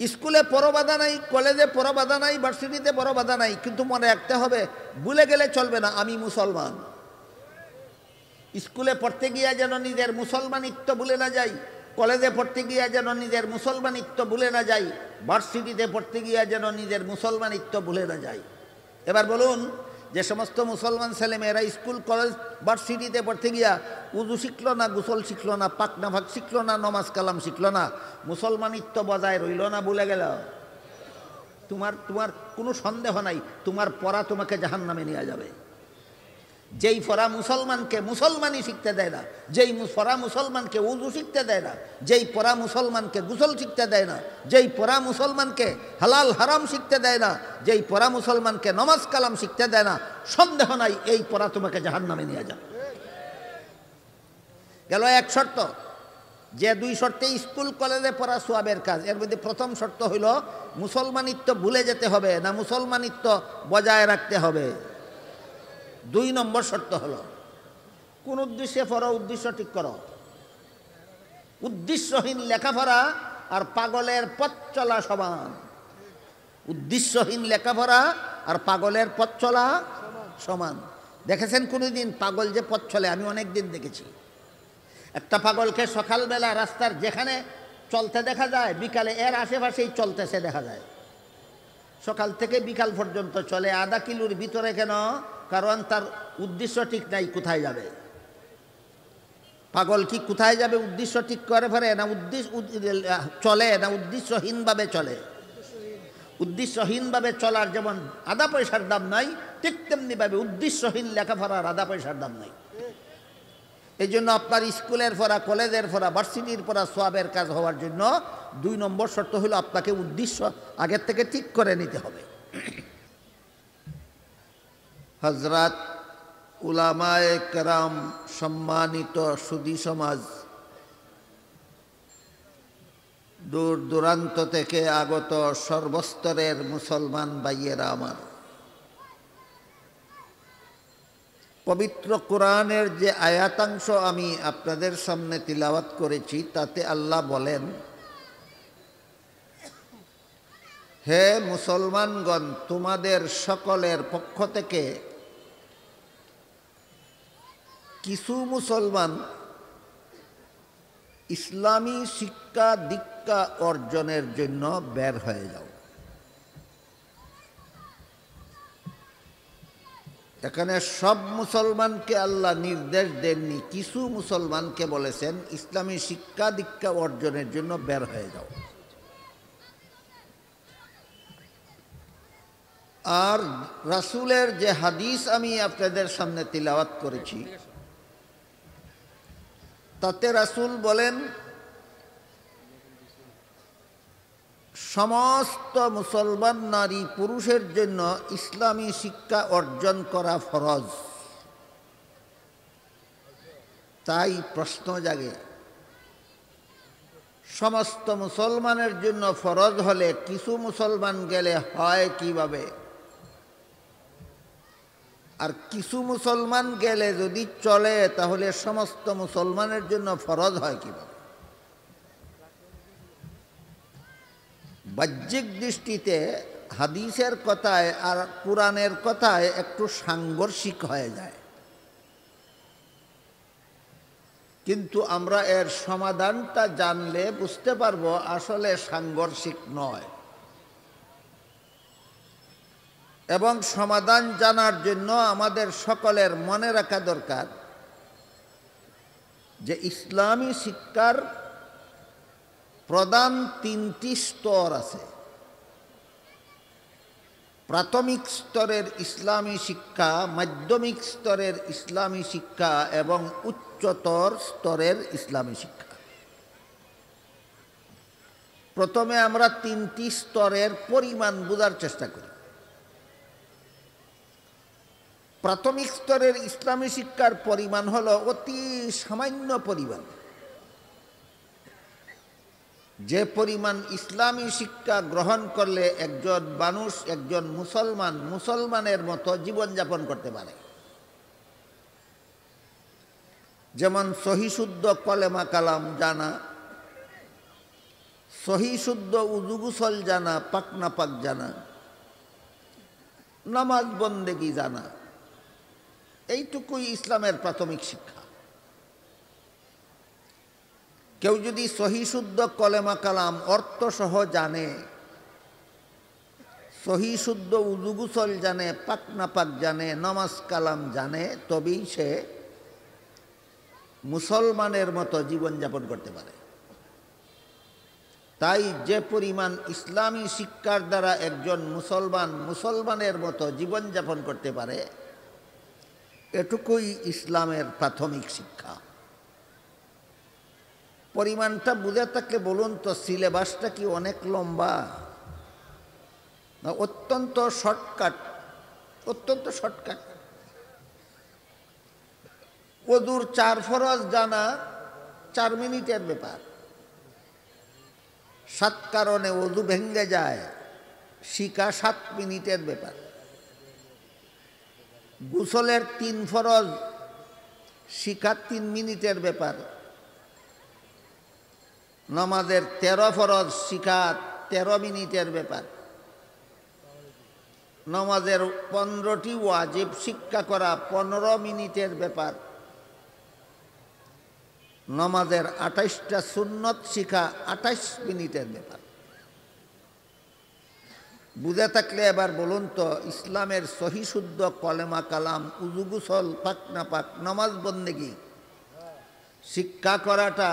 স্কুলে পড়ো বাধা নাই, কলেজে পড়ো বাধা নাই, ভার্সিটিতে পড়ো বাধা নাই, কিন্তু মনে রাখতে হবে ভুলে গেলে চলবে না আমি মুসলমান। স্কুলে পড়তে গিয়ে যেন নিজের মুসলমানিত্ব ভুলে না যাই, কলেজে পড়তে গিয়ে যেন নিজের মুসলমানিত্ব ভুলে না যাই, ভার্সিটিতে পড়তে গিয়ে যেন নিজের মুসলমানিত্ব ভুলে না যাই। এবার বলুন, যে সমস্ত মুসলমান ছেলেমেয়েরা স্কুল কলেজ ভার্সিটিতে পড়তে গিয়া উজু শিখলো না, গোসল শিখলো না, পাক নাফাক শিখলো না, নমাজ কালাম শিখলো না, মুসলমানিত্ব বজায় রইল না, ভুলে গেল, তোমার কোনো সন্দেহ নাই তোমার পড়া তোমাকে জাহান্নামে নিয়ে যাবে। যেই পড়া মুসলমানকে মুসলমানই শিখতে দেয় না, যেই পড়া মুসলমানকে উজু শিখতে দেয় না, যেই পড়া মুসলমানকে গোসল শিখতে দেয় না, যেই পড়া মুসলমানকে হালাল হারাম শিখতে দেয় না, যেই পড়া মুসলমানকে নমাজ কালাম শিখতে দেয় না, সন্দেহ নাই এই পড়া তোমাকে জাহান্নামে নিয়ে যাবে। গেল এক শর্ত, যে দুই শর্তে স্কুল কলেজে পড়া সোয়াবের কাজ, এর মধ্যে প্রথম শর্ত হইল মুসলমানিত্ব ভুলে যেতে হবে না, মুসলমানিত্ব বজায় রাখতে হবে। 2 নম্বর শর্ত হলো কোন উদ্দেশ্যে পড়ো, উদ্দেশ্য ঠিক করো। উদ্দেশ্যহীন লেখাপড়া আর পাগলের পথ চলা সমান। উদ্দেশ্যহীন লেখাপড়া আর পাগলের পথ চলা সমান। দেখেছেন কোনোদিন পাগল যে পথ চলে? আমি অনেক দিন দেখেছি। একটা পাগলকে সকালবেলা রাস্তার যেখানে চলতে দেখা যায়, বিকালে এর আশেপাশেই চলতেছে দেখা যায়। সকাল থেকে বিকাল পর্যন্ত চলে, আধা কিলোর ভিতরে। কেন? কারণ তার উদ্দেশ্য ঠিক নাই, কোথায় যাবে। পাগল কি কোথায় যাবে উদ্দেশ্য ঠিক করে ফেলে না? চলে না উদ্দেশ্যহীনভাবে চলে? উদ্দেশ্যহীনভাবে চলার যেমন আধা পয়সার দাম নাই, ঠিক তেমনিভাবে উদ্দেশ্যহীন লেখাপড়ার আধা পয়সার দাম নাই। এই জন্য আপনার স্কুলের পড়া, কলেজের পড়া, ভার্সিটির পড়া সোয়াবের কাজ হওয়ার জন্য 2 নম্বর শর্ত হলো আপনাকে উদ্দেশ্য আগের থেকে ঠিক করে নিতে হবে। হযরত উলামায়ে কেরাম, সম্মানিত সুধী সমাজ, দূর দূরান্ত থেকে আগত সর্বস্তরের মুসলমান ভাইয়েরা আমার, পবিত্র কোরআনের যে আয়াতাংশ আমি আপনাদের সামনে তিলাওয়াত করেছি, তাতে আল্লাহ বলেন, হে মুসলমানগণ, তোমাদের সকলের পক্ষ থেকে কিছু মুসলমান ইসলামী শিক্ষা দীক্ষা অর্জনের জন্য বের হয়ে যাও। এখানে সব মুসলমানকে আল্লাহ নির্দেশ দেননি, কিছু মুসলমানকে বলেছেন ইসলামী শিক্ষা দীক্ষা অর্জনের জন্য বের হয়ে যাও। আর রাসূলের যে হাদিস আমি আপনাদের সামনে তিলাওয়াত করেছি, তাতে রাসূল বলেন, সমস্ত মুসলমান নারী পুরুষের জন্য ইসলামী শিক্ষা অর্জন করা ফরজ। তাই প্রশ্ন জাগে, সমস্ত মুসলমানের জন্য ফরজ হলে কিছু মুসলমান গেলে হয় কিভাবে? আর কিছু মুসলমান গেলে যদি চলে, তাহলে সমস্ত মুসলমানের জন্য ফরজ হয় কিভাবে? বাহ্যিক দৃষ্টিতে হাদিসের কথায় আর কোরআনের কথায় একটু সাংঘর্ষিক হয়ে যায়, কিন্তু আমরা এর সমাধানটা জানলে বুঝতে পারবো আসলে সাংঘর্ষিক নয়। এবং সমাধান জানার জন্য আমাদের সকলের মনে রাখা দরকার যে ইসলামী শিক্ষার প্রধান 3টি স্তর আছে। প্রাথমিক স্তরের ইসলামী শিক্ষা, মাধ্যমিক স্তরের ইসলামী শিক্ষা এবং উচ্চতর স্তরের ইসলামী শিক্ষা। প্রথমে আমরা 3টি স্তরের পরিমাণ বোঝার চেষ্টা করি। প্রাথমিক স্তরের ইসলামী শিক্ষার পরিমাণ হলো অতি সামান্য পরিমাণ। যে পরিমাণ ইসলামী শিক্ষা গ্রহণ করলে একজন মানুষ, একজন মুসলমান মুসলমানের মতো জীবনযাপন করতে পারে। যেমন সহিশুদ্ধ কলেমা কালাম জানা, সহি শুদ্ধ উযু গোসল জানা, পাক না পাক জানা, নামাজ বন্দেগী জানা, এইটুকুই ইসলামের প্রাথমিক শিক্ষা। কেউ যদি সহি শুদ্ধ কলেমা কালাম অর্থসহ জানে, সহি শুদ্ধ উযু গোসল জানে, পাক না পাক জানে, নামাজ কালাম জানে, তবেই সে মুসলমানের মতো জীবনযাপন করতে পারে। তাই যে পরিমাণ ইসলামী শিক্ষার দ্বারা একজন মুসলমানের মতো জীবনযাপন করতে পারে, এটুকুই ইসলামের প্রাথমিক শিক্ষা। পরিমাণটা বুঝে থাকলে বলুন তো, সিলেবাসটা কি অনেক লম্বা না অত্যন্ত শর্টকাট? অত্যন্ত শর্টকাট। ওযুর 4 ফরজ জানা 4 মিনিটের ব্যাপার। 7 কারণে ওযু ভেঙে যায়, শিখা 7 মিনিটের ব্যাপার। গোসলের 3 ফরজ শিখা 3 মিনিটের ব্যাপার। নামাজের 13 ফরজ শিখা 13 মিনিটের ব্যাপার। নামাজের 15টি ওয়াজিব শিক্ষা করা 15 মিনিটের ব্যাপার। নামাজের 28টা সুন্নত শিখা 28 মিনিটের ব্যাপার। বুঝে থাকলে এবার বলুন তো, ইসলামের সহি শুদ্ধ কলেমা কালাম, উযু গোসল, পাক না পাক, নামাজ বন্দেগী শিক্ষা করাটা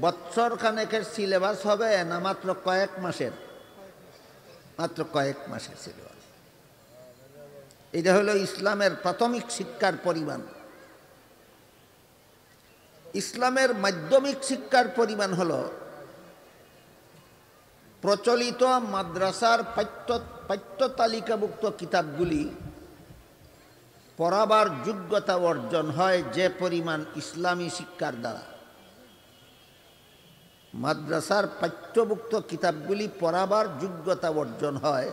বৎসর খানেকের সিলেবাস হবে না মাত্র কয়েক মাসের? মাত্র কয়েক মাসের সিলেবাস। এটা হলো ইসলামের প্রাথমিক শিক্ষার পরিমাণ। ইসলামের মাধ্যমিক শিক্ষার পরিমাণ হল প্রচলিত মাদ্রাসার পাঠ্য তালিকাভুক্ত কিতাবগুলি পড়াবার যোগ্যতা অর্জন হয় যে পরিমাণ ইসলামী শিক্ষার দ্বারা। মাদ্রাসার পাঠ্যভুক্ত কিতাবগুলি পড়াবার যোগ্যতা অর্জন হয়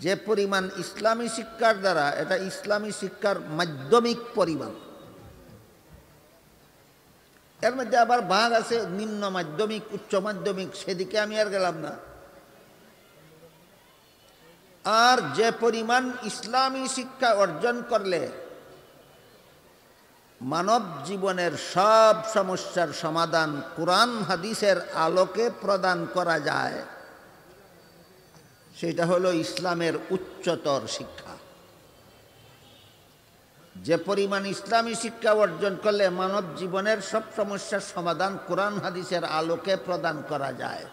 যে পরিমাণ ইসলামী শিক্ষার দ্বারা, এটা ইসলামী শিক্ষার মাধ্যমিক পরিমাণ। এর মধ্যে আবার ভাগ আছে নিম্ন মাধ্যমিক, উচ্চ মাধ্যমিক, সেদিকে আমি আর গেলাম না। আর যে পরিমাণ ইসলামী শিক্ষা অর্জন করলে মানব জীবনের সব সমস্যার সমাধান কোরআন হাদিসের আলোকে প্রদান করা যায়, সেটা হলো ইসলামের উচ্চতর শিক্ষা। যে পরিমাণ ইসলামী শিক্ষা অর্জন করলে মানব জীবনের সব সমস্যার সমাধান কোরআন হাদিসের আলোকে প্রদান করা যায়।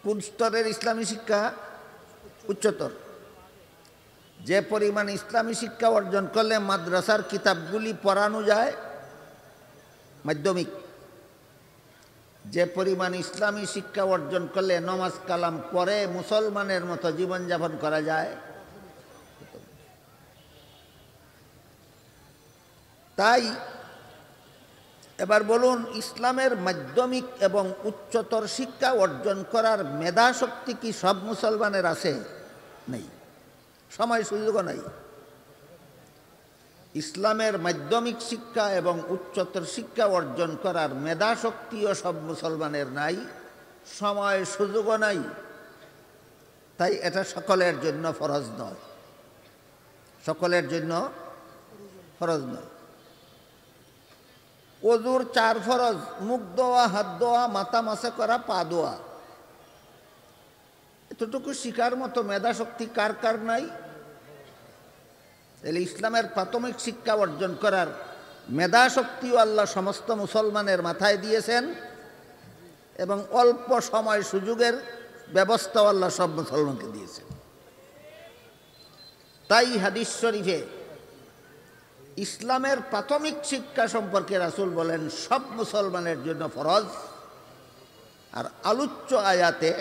কোন স্তরের ইসলামী শিক্ষা? উচ্চতর। যে পরিমাণ ইসলামী শিক্ষা অর্জন করলে মাদ্রাসার কিতাবগুলি পড়ানো যায়, মাধ্যমিক। যে পরিমাণ ইসলামী শিক্ষা অর্জন করলে নামাজ কালাম পড়ে মুসলমানের মতো জীবনযাপন করা যায়। তাই এবার বলুন, ইসলামের মাধ্যমিক এবং উচ্চতর শিক্ষা অর্জন করার মেধা শক্তি কি সব মুসলমানের আছে? নেই, সময় সুযোগও নাই। ইসলামের মাধ্যমিক শিক্ষা এবং উচ্চতর শিক্ষা অর্জন করার মেধা শক্তিও সব মুসলমানের নাই, সময় সুযোগও নাই। তাই এটা সকলের জন্য ফরজ নয়, সকলের জন্য ফরজ নয়। ওযুর 4 ফরজ, মুখ ধোয়া, হাত ধোয়া, মাথা মাসা করা, পা ধোয়া। এতটুকু শিকার মতো মেধা শক্তি কার কার নাই? তাহলে ইসলামের প্রাথমিক শিক্ষা অর্জন করার মেধা শক্তিও আল্লাহ সমস্ত মুসলমানের মাথায় দিয়েছেন, এবং অল্প সময় সুযোগের ব্যবস্থাও আল্লাহ সব মুসলমানকে দিয়েছেন। তাই হাদিস শরীফে ইসলামের প্রাথমিক শিক্ষা সম্পর্কে রাসূল বলেন সব মুসলমানের জন্য ফরজ, আর আলোচ্য আয়াতে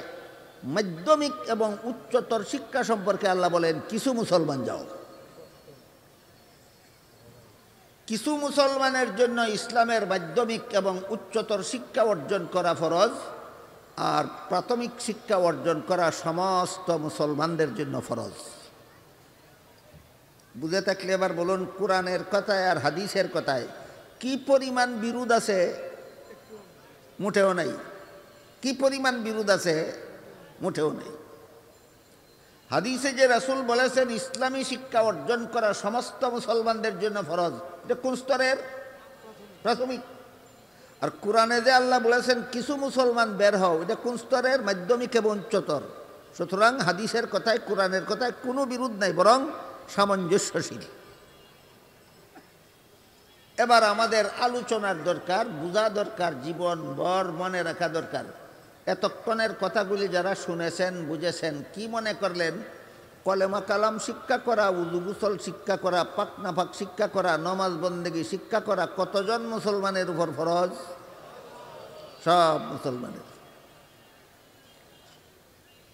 মাধ্যমিক এবং উচ্চতর শিক্ষা সম্পর্কে আল্লাহ বলেন কিছু মুসলমান যাও। কিছু মুসলমানের জন্য ইসলামের মাধ্যমিক এবং উচ্চতর শিক্ষা অর্জন করা ফরজ, আর প্রাথমিক শিক্ষা অর্জন করা সমস্ত মুসলমানদের জন্য ফরজ। বুঝে থাকলে এবার বলুন, কোরআনের কথায় আর হাদিসের কথায় কি পরিমাণ বিরোধ আছে? মোটেও নাই। কি পরিমাণ বিরোধ আছে, মোটেও নেই। হাদিসে যে রাসূল বলেছেন ইসলামী শিক্ষা অর্জন করা সমস্ত মুসলমানদের জন্য ফরজ, এটা কোন স্তরের? প্রাথমিক। আর কোরআনে যে আল্লাহ বলেছেন কিছু মুসলমান বের হও, এটা কোন স্তরের? মাধ্যমিক এবং উচ্চতর। সুতরাং হাদিসের কথায় কোরআনের কথায় কোনো বিরোধ নাই, বরং সামঞ্জস্যশীল। এবার আমাদের আলোচনার দরকার, বোঝা দরকার, জীবন ভর মনে রাখা দরকার। এতক্ষণের কথাগুলি যারা শুনেছেন, বুঝেছেন, কি মনে করলেন? কলেমা কালাম শিক্ষা করা, উযু গোসল শিক্ষা করা, পাক নাপাক শিক্ষা করা, নমাজ বন্দেগী শিক্ষা করা কতজন মুসলমানের উপর ফরজ? সব মুসলমানের।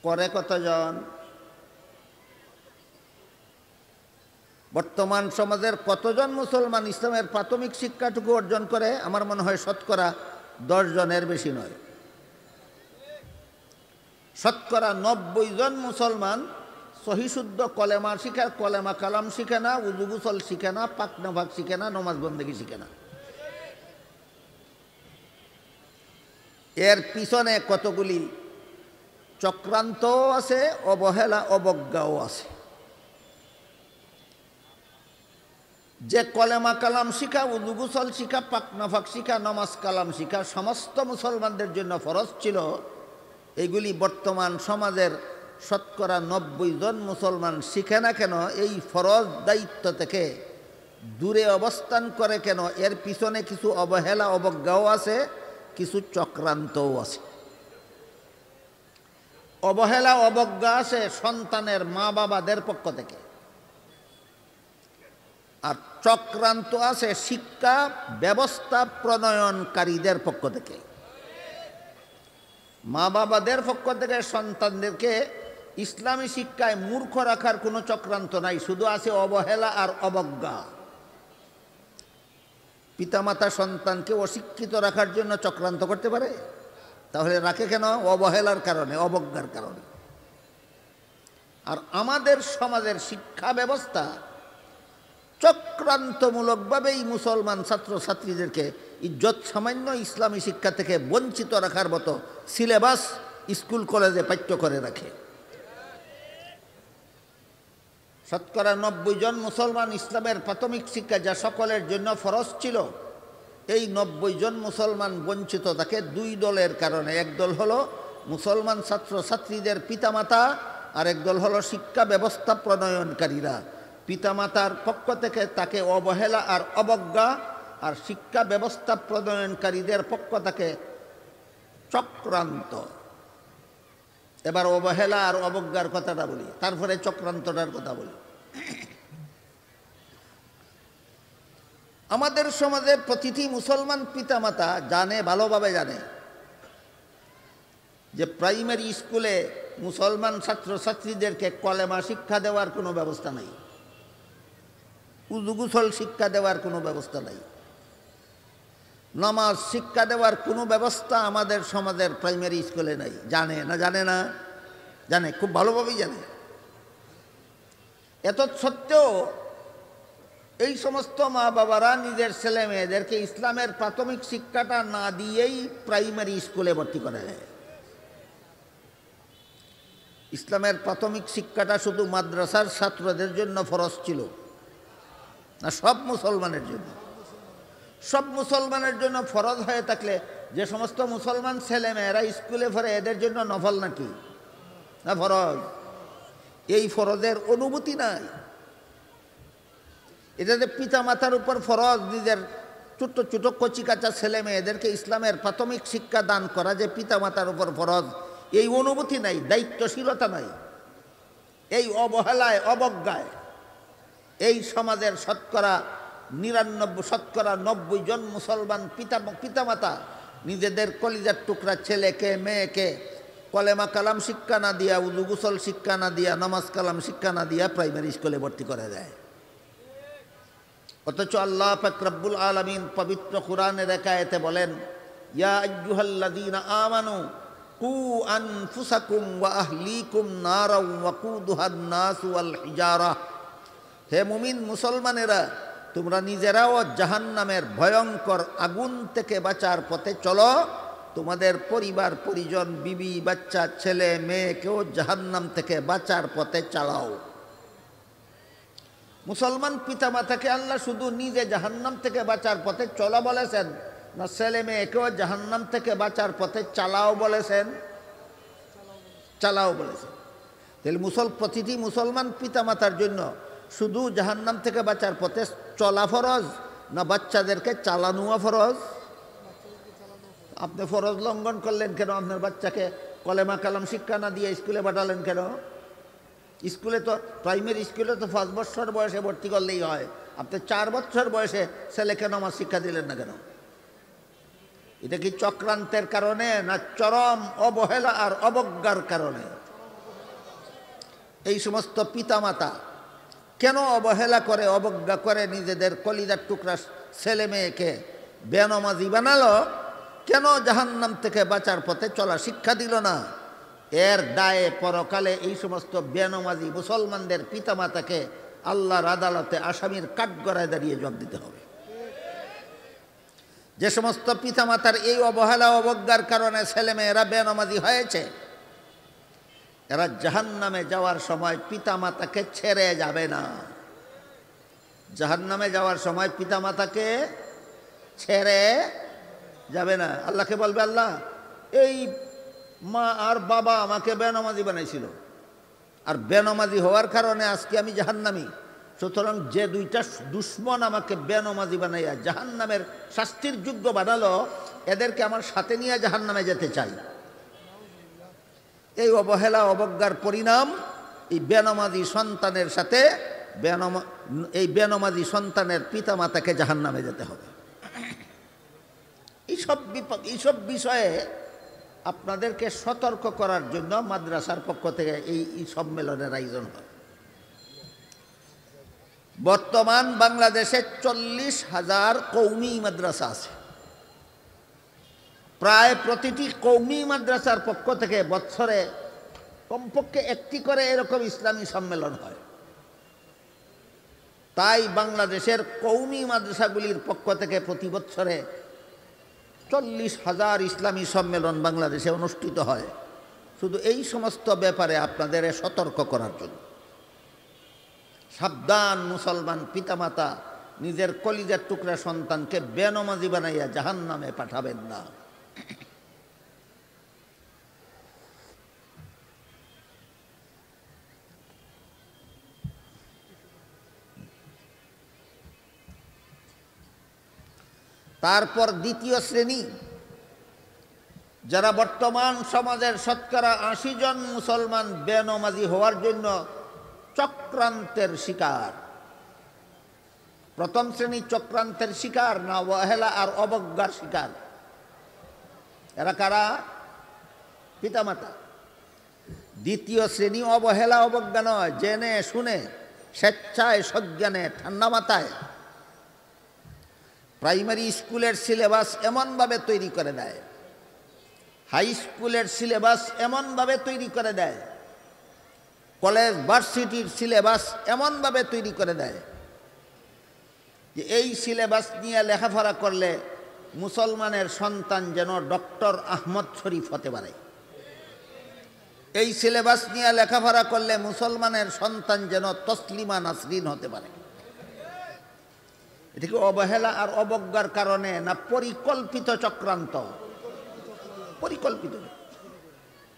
করে কতজন? বর্তমান সমাজের কতজন মুসলমান ইসলামের প্রাথমিক শিক্ষাটুকু অর্জন করে? আমার মনে হয় শতকরা 10 জনের বেশি নয়। শতকরা 90 জন মুসলমান সহিশুদ্ধ কলেমা শিখে, কলেমা কালাম শিখে না, উযু গোসল শিখে না, পাক নাপাক শিখে না, নমাজ বন্দেগী শিখে না। এর পিছনে কতগুলি চক্রান্তও আছে, অবহেলা অবজ্ঞাও আছে। যে কলেমা কালাম শিখা, উযু গোসল শিখা, পাক নাপাক শিখা, নমাজ কালাম শিখা সমস্ত মুসলমানদের জন্য ফরজ ছিল, এইগুলি বর্তমান সমাজের শতকরা 90 জন মুসলমান শিখে না কেন? এই ফরজ দায়িত্ব থেকে দূরে অবস্থান করে কেন? এর পিছনে কিছু অবহেলা অবজ্ঞাও আছে, কিছু চক্রান্তও আছে। অবহেলা অবজ্ঞা আছে সন্তানের মা বাবাদের পক্ষ থেকে, আর চক্রান্ত আছে শিক্ষা ব্যবস্থা প্রণয়নকারীদের পক্ষ থেকে। মা বাবাদের পক্ষ থেকে সন্তানদেরকে ইসলামী শিক্ষায় মূর্খ রাখার কোনো চক্রান্ত নাই, শুধু আছে অবহেলা আর অবজ্ঞা। পিতামাতা সন্তানকে অশিক্ষিত রাখার জন্য চক্রান্ত করতে পারে? তাহলে রাখে কেন? অবহেলার কারণে, অবজ্ঞার কারণে। আর আমাদের সমাজের শিক্ষা ব্যবস্থা চক্রান্তমূলকভাবেই মুসলমান ছাত্রছাত্রীদেরকে ইজ্জত সামান্য ইসলামী শিক্ষা থেকে বঞ্চিত রাখার মতো সিলেবাস স্কুল কলেজে পাঠ্য করে রাখে। শতকরা 90 জন মুসলমান ইসলামের প্রাথমিক শিক্ষা যা সকলের জন্য ফরজ ছিল, এই 90 জন মুসলমান বঞ্চিত থাকে 2 দলের কারণে। এক দল হলো মুসলমান ছাত্রছাত্রীদের পিতামাতা, আর এক দল হলো শিক্ষা ব্যবস্থা প্রণয়নকারীরা। পিতামাতার পক্ষ থেকে তাকে অবহেলা আর অবজ্ঞা, আর শিক্ষা ব্যবস্থা প্রণয়নকারীদের পক্ষ থেকে চক্রান্ত। এবার অবহেলা আর অবজ্ঞার কথাটা বলি, তারপরে চক্রান্তটার কথা বলি। আমাদের সমাজে প্রতিটি মুসলমান পিতামাতা জানে, ভালোভাবে জানে, যে প্রাইমারি স্কুলে মুসলমান ছাত্রছাত্রীদেরকে কলেমা শিক্ষা দেওয়ার কোনো ব্যবস্থা নাই, উযু গোসল শিক্ষা দেওয়ার কোনো ব্যবস্থা নাই, নামাজ শিক্ষা দেওয়ার কোনো ব্যবস্থা আমাদের সমাজের প্রাইমারি স্কুলে নাই। জানে না? জানে না? জানে, খুব ভালোভাবেই জানে। এত সত্ত্বেও এই সমস্ত মা বাবারা নিজের ছেলে মেয়েদেরকে ইসলামের প্রাথমিক শিক্ষাটা না দিয়েই প্রাইমারি স্কুলে ভর্তি করে দেয়। ইসলামের প্রাথমিক শিক্ষাটা শুধু মাদ্রাসার ছাত্রদের জন্য ফরজ ছিল না, সব মুসলমানের জন্য। সব মুসলমানের জন্য ফরজ হয়ে থাকলে যে সমস্ত মুসলমান ছেলে মেয়েরা স্কুলে পড়ে এদের জন্য নফল নাকি? না, ফরজ। এই ফরজের অনুভূতি নাই। এটা যে পিতা মাতার উপর ফরজ নিজের ছোট্ট ছোট কচি কাঁচা ছেলে মেয়েদেরকে ইসলামের প্রাথমিক শিক্ষা দান করা যে পিতা মাতার উপর ফরজ, এই অনুভূতি নাই, দায়িত্বশীলতা নাই। এই অবহেলায় অবজ্ঞায় এই সমাজের শতকরা 90 জন মুসলমান পিতামাতা নিজেদের কলিজার টুকরা ছেলেকে মেয়েকে কলেমা কালাম শিক্ষা না দিয়া, উযু গোসল শিক্ষা না দিয়া, নামাজ কালাম শিক্ষা না দিয়া প্রাইমারি স্কুলে ভর্তি করে দেয়। অথচ আল্লাহ পাক রব্বুল আলামিন পবিত্র কোরআনের এক আয়াতে বলেন, ইয়া আইয়ুহাল্লাযীনা আমানু কু আনফুসাকুম ওয়া আহলিকুম নারাও ওয়াকুদুহান নাস ওয়াল হিজারা। হে মুমিন মুসলমানেরা, তোমরা নিজেরাও জাহান্নামের ভয়ঙ্কর আগুন থেকে বাঁচার পথে চলো, তোমাদের পরিবার পরিজন, বিবি বাচ্চা, ছেলে মেয়েকেও জাহান্নাম থেকে বাঁচার পথে চালাও। মুসলমান পিতামাতাকে আল্লাহ শুধু নিজে জাহান্নাম থেকে বাঁচার পথে চলা বলেছেন, না ছেলে মেয়েকেও জাহান্নাম থেকে বাঁচার পথে চালাও বলেছেন? চালাও বলেছেন। তাহলে প্রতিটি মুসলমান পিতামাতার জন্য শুধু জাহান্নাম থেকে বাঁচার পথে চলা ফরজ, না বাচ্চাদেরকে চালানোয়া ফরজ? আপনি ফরজ লঙ্ঘন করলেন কেন? আপনার বাচ্চাকে কলেমা কালাম শিক্ষা না দিয়ে স্কুলে পাঠালেন কেন? স্কুলে তো, প্রাইমারি স্কুলে তো 5 বছর বয়সে ভর্তি করলেই হয়, আপনি 4 বছর বয়সে ছেলেকে নামাজ শিক্ষা দিলেন না কেন? এটা কি চক্রান্তের কারণে, না চরম অবহেলা আর অবজ্ঞার কারণে? এই সমস্ত পিতামাতা কেন অবহেলা করে, অবজ্ঞা করে নিজেদের কলিজার টুকরা ছেলে মেয়েকে বেনমাজি বানালো? কেন জাহান্নাম থেকে বাঁচার পথে চলা শিক্ষা দিল না? এর দায়ে পরকালে এই সমস্ত বেনমাজি মুসলমানদের পিতামাতাকে আল্লাহর আদালতে আসামির কাঠগড়ায় দাঁড়িয়ে জবাব দিতে হবে। যে সমস্ত পিতামাতার এই অবহেলা অবজ্ঞার কারণে ছেলেমেয়েরা বেনমাজি হয়েছে, এরা জাহান্নামে যাওয়ার সময় পিতামাতাকে ছেড়ে যাবে না। জাহান্নামে যাওয়ার সময় পিতামাতাকে ছেড়ে যাবে না। আল্লাহকে বলবে, আল্লাহ এই মা আর বাবা আমাকে বেনমাজি বানাইছিল, আর বেনমাজি হওয়ার কারণে আজকে আমি জাহান্নামী। সুতরাং যে দুইটা দুশ্মন আমাকে বেনমাজি বানাইয়া জাহান্নামের শাস্তির যোগ্য বানালো, এদেরকে আমার সাথে নিয়ে জাহান্নামে যেতে চাই। এই অবহেলা অবজ্ঞার পরিণাম এই বেনমাজি সন্তানের সাথে এই বেনমাজি সন্তানের পিতামাতাকে জাহান্নামে যেতে হবে। এইসব বিষয়ে আপনাদেরকে সতর্ক করার জন্য মাদ্রাসার পক্ষ থেকে এই সম্মেলনের আয়োজন হয়। বর্তমান বাংলাদেশে 40,000 কওমি মাদ্রাসা আছে। প্রায় প্রতিটি কওমি মাদ্রাসার পক্ষ থেকে বছরে কমপক্ষে একটি করে এরকম ইসলামী সম্মেলন হয়। তাই বাংলাদেশের কওমি মাদ্রাসাগুলির পক্ষ থেকে প্রতি বছরে 40,000 ইসলামী সম্মেলন বাংলাদেশে অনুষ্ঠিত হয়, শুধু এই সমস্ত ব্যাপারে আপনাদের সতর্ক করার জন্য। সাবধান মুসলমান পিতামাতা, নিজের কলিজার টুকরা সন্তানকে বেনমাজি বানাইয়া জাহান্নামে পাঠাবেন না। তারপর দ্বিতীয় শ্রেণী, যারা বর্তমান সমাজের শতকরা 80 জন মুসলমান বেনমাজি হওয়ার জন্য চক্রান্তের শিকার। প্রথম শ্রেণী চক্রান্তের শিকার, না অবহেলা আর অবজ্ঞার শিকার? এরা কারা? পিতামাতা। দ্বিতীয় শ্রেণী অবহেলা অবজ্ঞা নয়, জেনে শুনে স্বেচ্ছায় সজ্ঞানে ঠান্ডা মাথায় প্রাইমারি স্কুলের সিলেবাস এমনভাবে তৈরি করে দেয়, হাই স্কুলের সিলেবাস এমনভাবে তৈরি করে দেয়, কলেজ ভার্সিটির সিলেবাস এমনভাবে তৈরি করে দেয় যে এই সিলেবাস নিয়ে লেখাপড়া করলে মুসলমানের সন্তান যেন ডক্টর আহমদ শরীফ হতে পারে। এই সিলেবাস নিয়ে লেখাপড়া করলে মুসলমানের সন্তান যেন তসলিমা নাসরিন হতে পারে। এটা কি অবহেলা আর অবজ্ঞার কারণে, না পরিকল্পিত চক্রান্ত? পরিকল্পিত।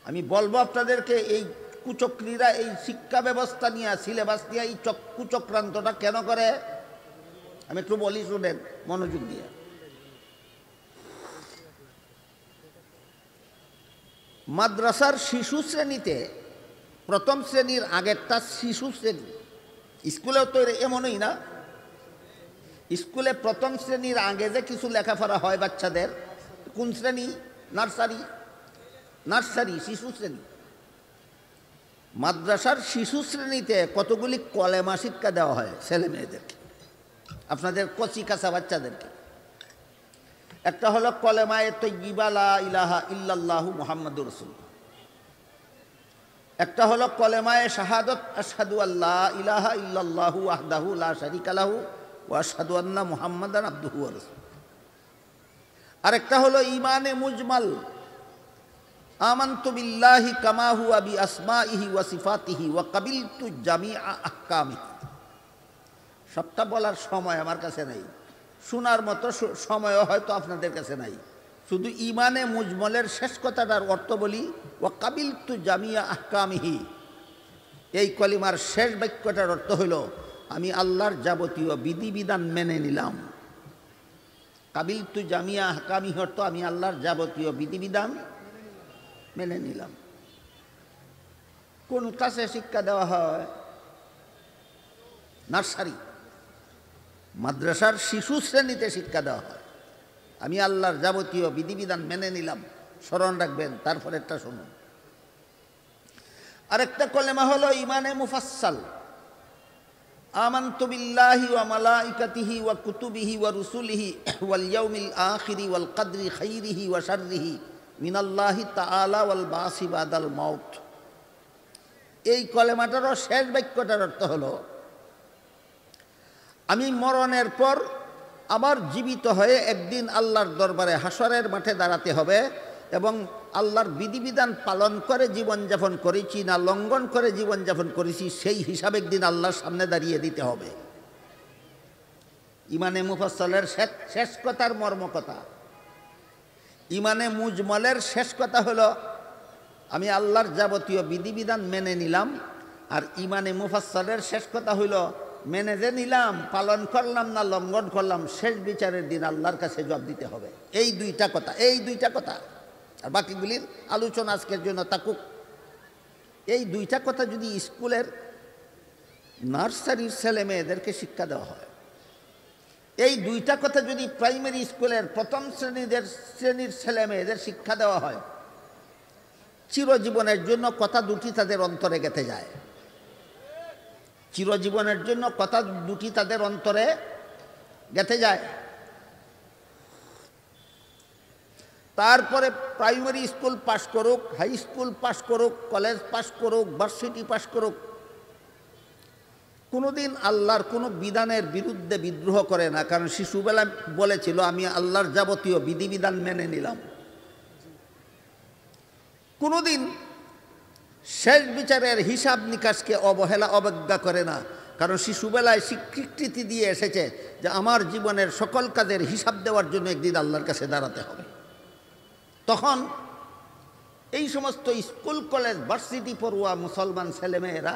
আমি বলবো আপনাদেরকে, এই কুচক্রীরা এই শিক্ষা ব্যবস্থা নিয়ে, সিলেবাস নিয়ে এই কুচক্রান্তটা কেন করে আমি একটু বলি, শুনেন মনোযোগ দিয়ে। মাদ্রাসার শিশু শ্রেণীতে, প্রথম শ্রেণীর আগেরটা শিশু শ্রেণী, স্কুলেও তো এমনই না? স্কুলে প্রথম শ্রেণীর আগে যে কিছু লেখাপড়া হয় বাচ্চাদের, কোন শ্রেণী? নার্সারি, শিশু শ্রেণী। মাদ্রাসার শিশু শ্রেণীতে কতগুলি কলেমা শিক্ষা দেওয়া হয় ছেলে মেয়েদেরকে, আপনাদের কচি কাঁচা বাচ্চাদেরকে। একটা হলো কলেমায়ে তাইয়্যিবা লা ইলাহা ইল্লাল্লাহু মুহাম্মাদুর রাসূলুল্লাহ। একটা হলো কলেমায়ে শাহাদাত আশহাদু আল্লা ইলাহা ইল্লাল্লাহু ওয়াহদাহু লা শারীকা লাহু ওয়া আশহাদু আন্না মুহাম্মাদান আবদুহু ওয়া রাসূলুহু। আরেকটা হলো ইমানে মুজমাল, আমানতু বিল্লাহি কামা হুয়া বিআসমাইহি ওয়া সিফাতিহি ওয়া কাবিলতু জামিআ আহকামিহি। সবটা বলার সময় আমার কাছে নেই, শোনার মতো সময়ও হয়তো আপনাদের কাছে নাই। শুধু ইমানে মুজমলের শেষ কথাটার অর্থ বলি, ওয়া কাবিলতু জামিআ আহকামিহি। এই কলিমার শেষ বাক্যটার অর্থ হইল আমি আল্লাহর যাবতীয় বিধিবিধান মেনে নিলাম। কাবিলতু জামিআ আহকামিহি অর্থ আমি আল্লাহর যাবতীয় বিধিবিধান মেনে নিলাম। কোন ক্লাসে শিক্ষা দেওয়া হয়? নার্সারি, মাদ্রাসার শিশু শ্রেণীতে শিক্ষা দেওয়া হয়। আমি আল্লাহর যাবতীয় বিধিবিধান মেনে নিলাম, স্মরণ রাখবেন। তারপরেরটা শুনুন। আরেকটা কলেমা হলো ইমানে মুফাসসাল, আমানতু বিল্লাহি ওয়া মালাইকাতিহি ওয়া কুতুবিহি ওয়া রুসুলিহি ওয়াল ইয়াউমিল আখিরি ওয়াল কদরি খাইরিহি ওয়া শাররিহি মিনাল্লাহি তাআলা ওয়াল বাসি বাদাল মাউত। এই কলেমাটারও শেষ বাক্যটার অর্থ হলো আমি মরণের পর আবার জীবিত হয়ে একদিন আল্লাহর দরবারে হাসরের মাঠে দাঁড়াতে হবে এবং আল্লাহর বিধিবিধান পালন করে জীবনযাপন করেছি না লঙ্ঘন করে জীবনযাপন করেছি সেই হিসাব একদিন আল্লাহর সামনে দাঁড়িয়ে দিতে হবে। ইমানে মুফাসসালের শেষ কথার মর্ম কথা। ইমানে মুজমলের শেষ কথা হলো আমি আল্লাহর যাবতীয় বিধিবিধান মেনে নিলাম, আর ইমানে মুফাসসালের শেষ কথা হইল মেনে যে নিলাম, পালন করলাম না লঙ্ঘন করলাম, শেষ বিচারের দিন আল্লাহর কাছে জবাব দিতে হবে। এই দুইটা কথা, এই দুইটা কথা। আর বাকিগুলির আলোচনা আজকের জন্য থাকুক। এই দুইটা কথা যদি স্কুলের নার্সারির ছেলে মেয়েদেরকে শিক্ষা দেওয়া হয়, এই দুইটা কথা যদি প্রাইমারি স্কুলের প্রথম শ্রেণীর ছেলে মেয়েদের শিক্ষা দেওয়া হয়, চিরজীবনের জন্য কথা দুটি তাদের অন্তরে গেঁথে যায়। চিরজীবনের জন্য কথা দুটি তাদের অন্তরে গেঁথে যায়। তারপরে প্রাইমারি স্কুল পাশ করুক, হাই স্কুল পাশ করুক, কলেজ পাশ করুক, ভার্সিটি পাশ করুক, কোনোদিন আল্লাহর কোনো বিধানের বিরুদ্ধে বিদ্রোহ করে না। কারণ শিশুবেলা বলেছিল আমি আল্লাহর যাবতীয় বিধিবিধান মেনে নিলাম। কোনোদিন শেষ বিচারের হিসাব নিকাশকে অবজ্ঞা করে না। কারণ শিশুবেলায় স্বীকৃতি দিয়ে এসেছে যে আমার জীবনের সকল কাজের হিসাব দেওয়ার জন্য একদিন আল্লাহর কাছে দাঁড়াতে হবে। তখন এই সমস্ত স্কুল কলেজ ভার্সিটি পড়ুয়া মুসলমান ছেলেমেয়েরা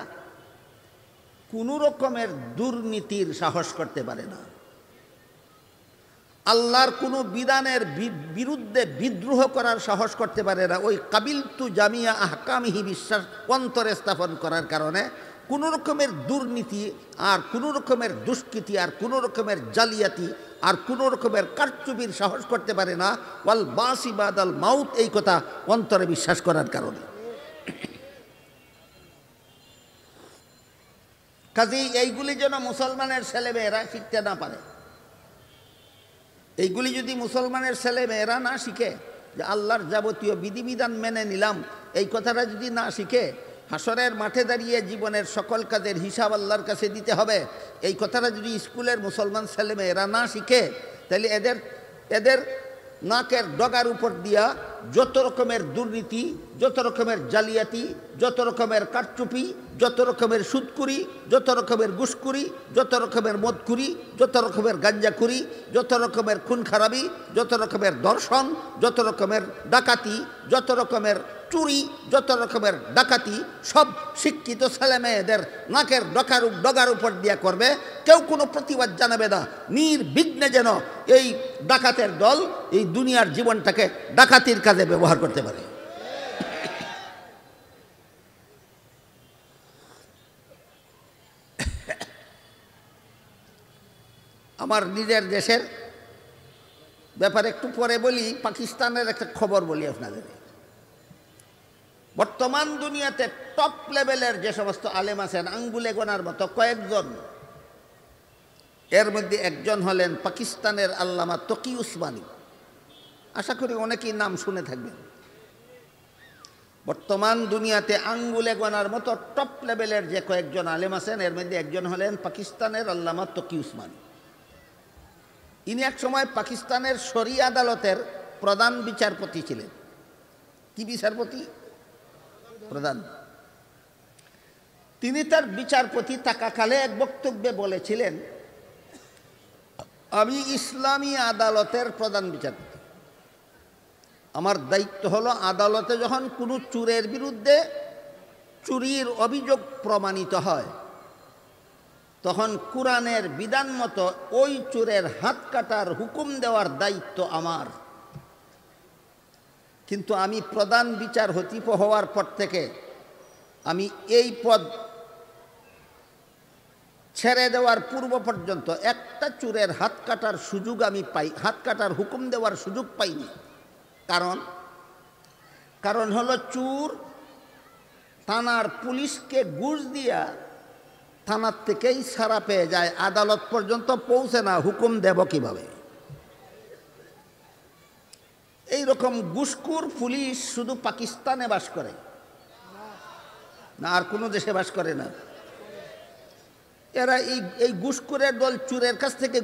কোনো রকমের দুর্নীতির সাহস করতে পারে না, আল্লাহর কোনো বিধানের বিরুদ্ধে বিদ্রোহ করার সাহস করতে পারে না। ওই কাবিলতু জামিয়া আহকামিহি বিশ্বাস অন্তরে স্থাপন করার কারণে কোনো রকমের দুর্নীতি আর কোনো রকমের দুষ্কৃতি আর কোনো রকমের জালিয়াতি আর কোনো রকমের কারচুপির সাহস করতে পারে না। ওয়াল বাসি বাদাল মাউত, এই কথা অন্তরে বিশ্বাস করার কারণে। কাজেই এইগুলি যেন মুসলমানের ছেলেমেয়েরা শিখতে না পারে। এইগুলি যদি মুসলমানের ছেলে মেয়েরা না শিখে যে আল্লাহর যাবতীয় বিধিবিধান মেনে নিলাম, এই কথাটা যদি না শিখে হাসরের মাঠে দাঁড়িয়ে জীবনের সকল কাজের হিসাব আল্লাহর কাছে দিতে হবে, এই কথাটা যদি স্কুলের মুসলমান ছেলে মেয়েরা না শিখে, তাহলে এদের নাকের ডগার উপর দিয়া যত রকমের দুর্নীতি, যত রকমের জালিয়াতি, যত রকমের কারচুপি, যত রকমের সুদকুরি, যত রকমের ঘুষখুরি, যত রকমের মদখুরি, যত রকমের গাঞ্জাখুরি, যত রকমের খুন খারাপি, যত রকমের দর্শন, যত রকমের ডাকাতি, যত রকমের চুরি, যত রকমের ডাকাতি সব শিক্ষিত ছেলে মেয়েদের নাকের ডগার উপর দিয়া করবে। কেউ কোনো প্রতিবাদ জানাবে না, নির্বিঘ্নে যেন এই ডাকাতের দল এই দুনিয়ার জীবনটাকে ডাকাতির কাজে ব্যবহার করতে পারে। আমার নিজের দেশের ব্যাপারে একটু পরে বলি, পাকিস্তানের একটা খবর বলি আপনাদের। বর্তমান দুনিয়াতে টপ লেভেলের যে সমস্ত আলেম আছেন, আঙ্গুলে গোনার মতো কয়েকজন, এর মধ্যে একজন হলেন পাকিস্তানের আল্লামা তকি উসমানী। আশা করি অনেকেই নাম শুনে থাকবেন। বর্তমান দুনিয়াতে আঙ্গুলে গোনার মতো টপ লেভেলের যে কয়েকজন আলেম আছেন, এর মধ্যে একজন হলেন পাকিস্তানের আল্লামা তকি উসমানী। ইনি এক সময় পাকিস্তানের শরিয়া আদালতের প্রধান বিচারপতি ছিলেন। কি বিচারপতি? প্রধান। তিনি তার বিচারপতি থাকাকালে এক বক্তব্যে বলেছিলেন, আমি ইসলামী আদালতের প্রধান বিচারপতি, আমার দায়িত্ব হলো আদালতে যখন কোনো চোরের বিরুদ্ধে চুরির অভিযোগ প্রমাণিত হয় তখন কোরআনের বিধান মতো ওই চোরের হাত কাটার হুকুম দেওয়ার দায়িত্ব আমার। কিন্তু আমি প্রধান বিচারপতি হওয়ার পর থেকে আমি এই পদ ছেড়ে দেওয়ার পূর্ব পর্যন্ত একটা চোরের হাত কাটার সুযোগ আমি হাত কাটার হুকুম দেওয়ার সুযোগ পাইনি। কারণ হলো চোর থানার পুলিশকে ঘুষ দিয়া থানার থেকেই ছাড়া পেয়ে যায়, আদালত পর্যন্ত পৌঁছে না, হুকুম দেব কিভাবে? এইরকম ঘুষখোর পুলিশ শুধু পাকিস্তানে বাস করে না, আর কোনো দেশে বাস করে না। এরা এই ঘুষখোরের দল চোরের কাছ থেকে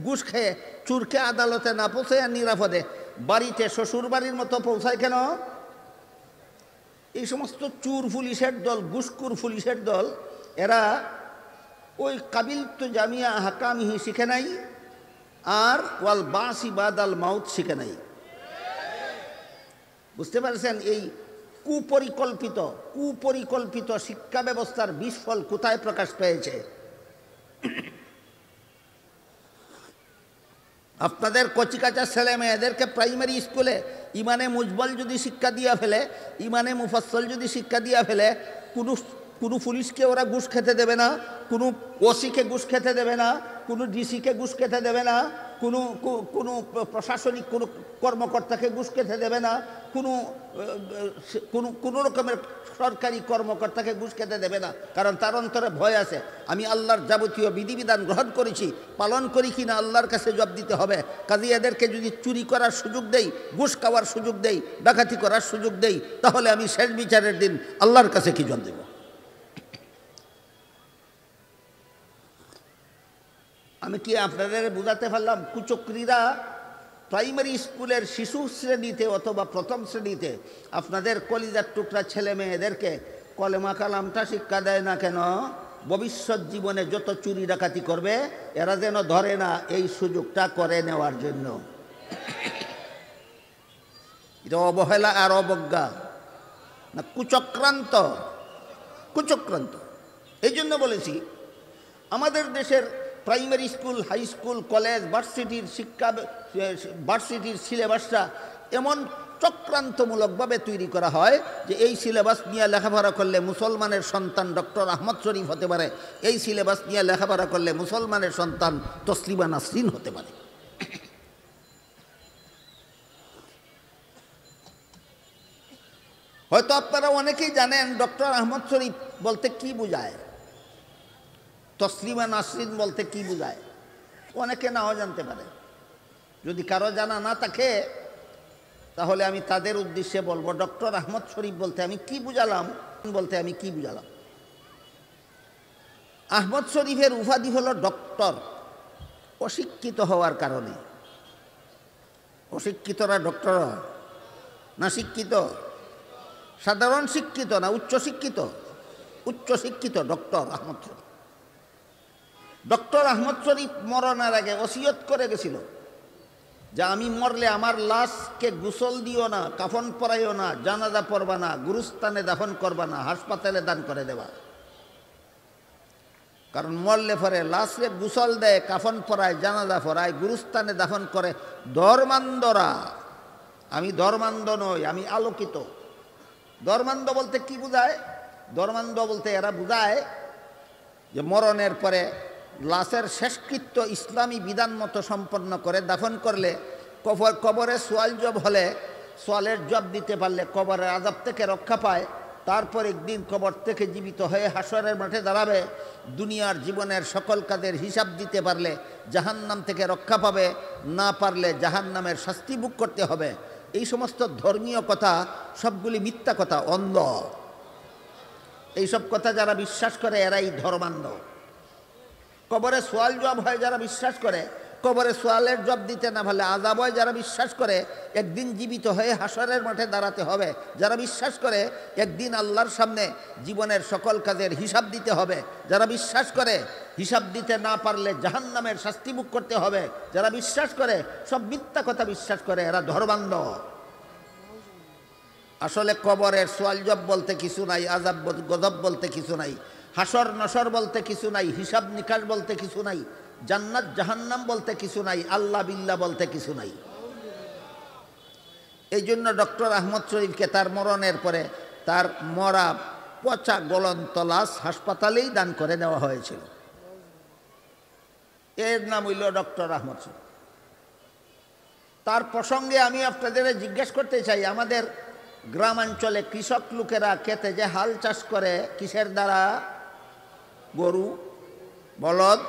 ঘুষ খেয়ে চোরকে আদালতে না পৌঁছায় নিরাপদে বাড়িতে শ্বশুর বাড়ির মতো পৌঁছায় কেন? এই সমস্ত চোর পুলিশের দল, ঘুষখোর পুলিশের দল, এরা ওই কাবিল তো জামিয়া হাকামিহি শিখে নাই, আর ওয়াল বাসি বাদাল মাউত শিখে নাই। বুঝতে পারছেন? এই কুপরিকল্পিত শিক্ষা ব্যবস্থার বিস্ফল কোথায় প্রকাশ পেয়েছে? আপনাদের কচিকাচা ছেলে মেয়েদেরকে প্রাইমারি স্কুলে ইমানে মুজবল যদি শিক্ষা দিয়া ফেলে, ইমানে মুফাসসল যদি শিক্ষা দিয়া ফেলে, কোনো পুলিশকে ওরা ঘুষ খেতে দেবে না, কোনো ওসিকে ঘুষ খেতে দেবে না, কোনো ডিসিকে ঘুষ খেতে দেবে না, প্রশাসনিক কোনো কর্মকর্তাকে ঘুষ খেতে দেবে না, কোনো রকমের সরকারি কর্মকর্তাকে ঘুষ খেতে দেবে না। কারণ তার অন্তরে ভয় আছে, আমি আল্লাহর যাবতীয় বিধিবিধান গ্রহণ করেছি, পালন করি কিনা আল্লাহর কাছে জবাব দিতে হবে। কাজে এদেরকে যদি চুরি করার সুযোগ দেই, ঘুষ খাওয়ার সুযোগ দেই, ডাকাতি করার সুযোগ দেই, তাহলে আমি শেষ বিচারের দিন আল্লাহর কাছে কি জবাব দেব? আমি কি আপনাদের বুঝাতে পারলাম? কুচক্রীরা প্রাইমারি স্কুলের শিশু শ্রেণীতে অথবা প্রথম শ্রেণীতে আপনাদের কলিজার টুকরা ছেলে মেয়েদেরকে কলেমা কালামটা শিক্ষা দেয় না কেন? ভবিষ্যৎ জীবনে যত চুরি ডাকাতি করবে এরা যেন ধরে না, এই সুযোগটা করে নেওয়ার জন্য। এটা অবহেলা আর অবজ্ঞা না, কুচক্রান্ত। এই জন্য বলেছি আমাদের দেশের primary school, high school, college, ভার্সিটির সিলেবাসটা এমন চক্রান্তমূলকভাবে তৈরি করা হয় যে এই সিলেবাস নিয়ে লেখাপড়া করলে মুসলমানের সন্তান ডক্টর আহমদ শরীফ হতে পারে, এই সিলেবাস নিয়ে লেখাপড়া করলে মুসলমানের সন্তান তসলিমা নাসরিন হতে পারে। হয়তো আপনারা অনেকেই জানেন ডক্টর আহমদ শরীফ বলতে কি বোঝায়, তসলিমা নাসরিন বলতে কি বোঝায়, অনেকে নাও জানতে পারে। যদি কারো জানা না থাকে তাহলে আমি তাদের উদ্দেশ্যে বলবো, ডক্টর আহমদ শরীফ বলতে আমি কি বুঝালাম। আহমদ শরীফের উপাধি হলো ডক্টর, অশিক্ষিত হওয়ার কারণে। অশিক্ষিতরা ডক্টর না শিক্ষিত? সাধারণ শিক্ষিত না উচ্চশিক্ষিত? উচ্চশিক্ষিত ডক্টর আহমদ শরীফ। ডক্টর আহমদ শরীফ মরণের আগে ওসিয়ত করে গেছিল যে আমি মরলে আমার লাশকে গোসল দিও না, কাফন পরাইও না, জানাজা পড়বা না, গুরুস্থানে দাফন করবা না, হাসপাতালে দান করে দেবা। কারণ মরলে পরে লাশে গোসল দেয়, কাফন পরায়, জানাজা পড়ায়, গুরুস্থানে দাফন করে ধর্মান্ধরা। আমি ধর্মান্ধ নই, আমি আলোকিত। ধর্মান্ধ বলতে কি বোঝায়? ধর্মান্ধ বলতে এরা বোঝায় যে মরণের পরে লাশের শেষকৃত্য ইসলামী বিধান মতো সম্পন্ন করে দাফন করলে কবরে সোয়াল জব হলে সোয়ালের জব দিতে পারলে কবরের আযাব থেকে রক্ষা পায়। তারপর একদিন কবর থেকে জীবিত হয়ে হাসরের মাঠে দাঁড়াবে, দুনিয়ার জীবনের সকল কাজের হিসাব দিতে পারলে জাহান্নাম থেকে রক্ষা পাবে, না পারলে জাহান্নামের শাস্তি ভোগ করতে হবে। এই সমস্ত ধর্মীয় কথা সবগুলি মিথ্যা কথা, অন্ধ। এইসব কথা যারা বিশ্বাস করে এরাই ধর্মান্ধ। কবরে সোয়াল জবাব হয় যারা বিশ্বাস করে কবরে সোয়ালের জবাব দিতে না পারলে আযাব হয়। যারা বিশ্বাস করে একদিন জীবিত হয়ে হাসরের মাঠে দাঁড়াতে হবে, যারা বিশ্বাস করে একদিন আল্লাহর সামনে জীবনের সকল কাজের হিসাব দিতে হবে, যারা বিশ্বাস করে হিসাব দিতে না পারলে জাহান্নামের শাস্তি ভোগ করতে হবে, যারা বিশ্বাস করে, সব মিথ্যা কথা বিশ্বাস করে, এরা ধর্মান্ধ। আসলে কবরের সোয়াল জবাব বলতে কিছু নাই, আযাব গজব বলতে কিছু নাই, হাসর নসর বলতে কিছু নাই, হিসাব নিকাশ বলতে কিছু নাই, জান্নাত জাহান্নাম বলতে কিছু নাই, আল্লাহ বিল্লাহ বলতে কিছু নাই। এই জন্য ডক্টর আহমদ শরীফকে তার মরণের পরে তার মরা পচা গলন্ত লাশ হাসপাতালেই দান করে দেওয়া হয়েছিল। এর নাম হইল ডক্টর আহমদ শরীফ। তার প্রসঙ্গে আমি আপনাদের জিজ্ঞেস করতে চাই, আমাদের গ্রামাঞ্চলে কৃষক লোকেরা খেতে যে হাল চাষ করে কিসের দ্বারা? গরু, বলদ।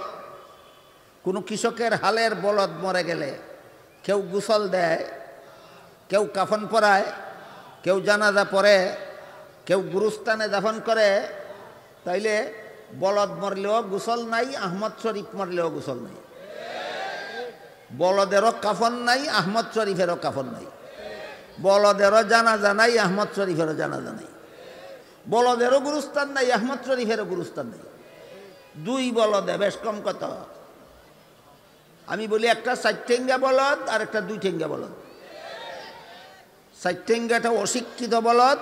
কোনো কৃষকের হালের বলদ মরে গেলে কেউ গোসল দেয়, কেউ কাফন পরায়, কেউ জানাজা পড়ে, কেউ গুরুস্থানে দাফন করে। তাইলে বলদ মরলেও গোসল নাই, আহমদ শরীফ মরলেও গোসল নাই। বলদেরও কাফন নাই, আহমদ শরীফেরও কাফন নাই। বলদেরও জানাজা নাই, আহমদ শরীফেরও জানাজা নাই। বলদেরও গুরুস্থান নাই, আহমদ শরীফেরও গুরুস্থান নাই। দুই বলদে বেশ কম কত? আমি বলি একটা 4 ঠেঙ্গা বলদ আর একটা 2 ঠেঙ্গা বলদ। 4 ঠেঙ্গাটা অশিক্ষিত বলদ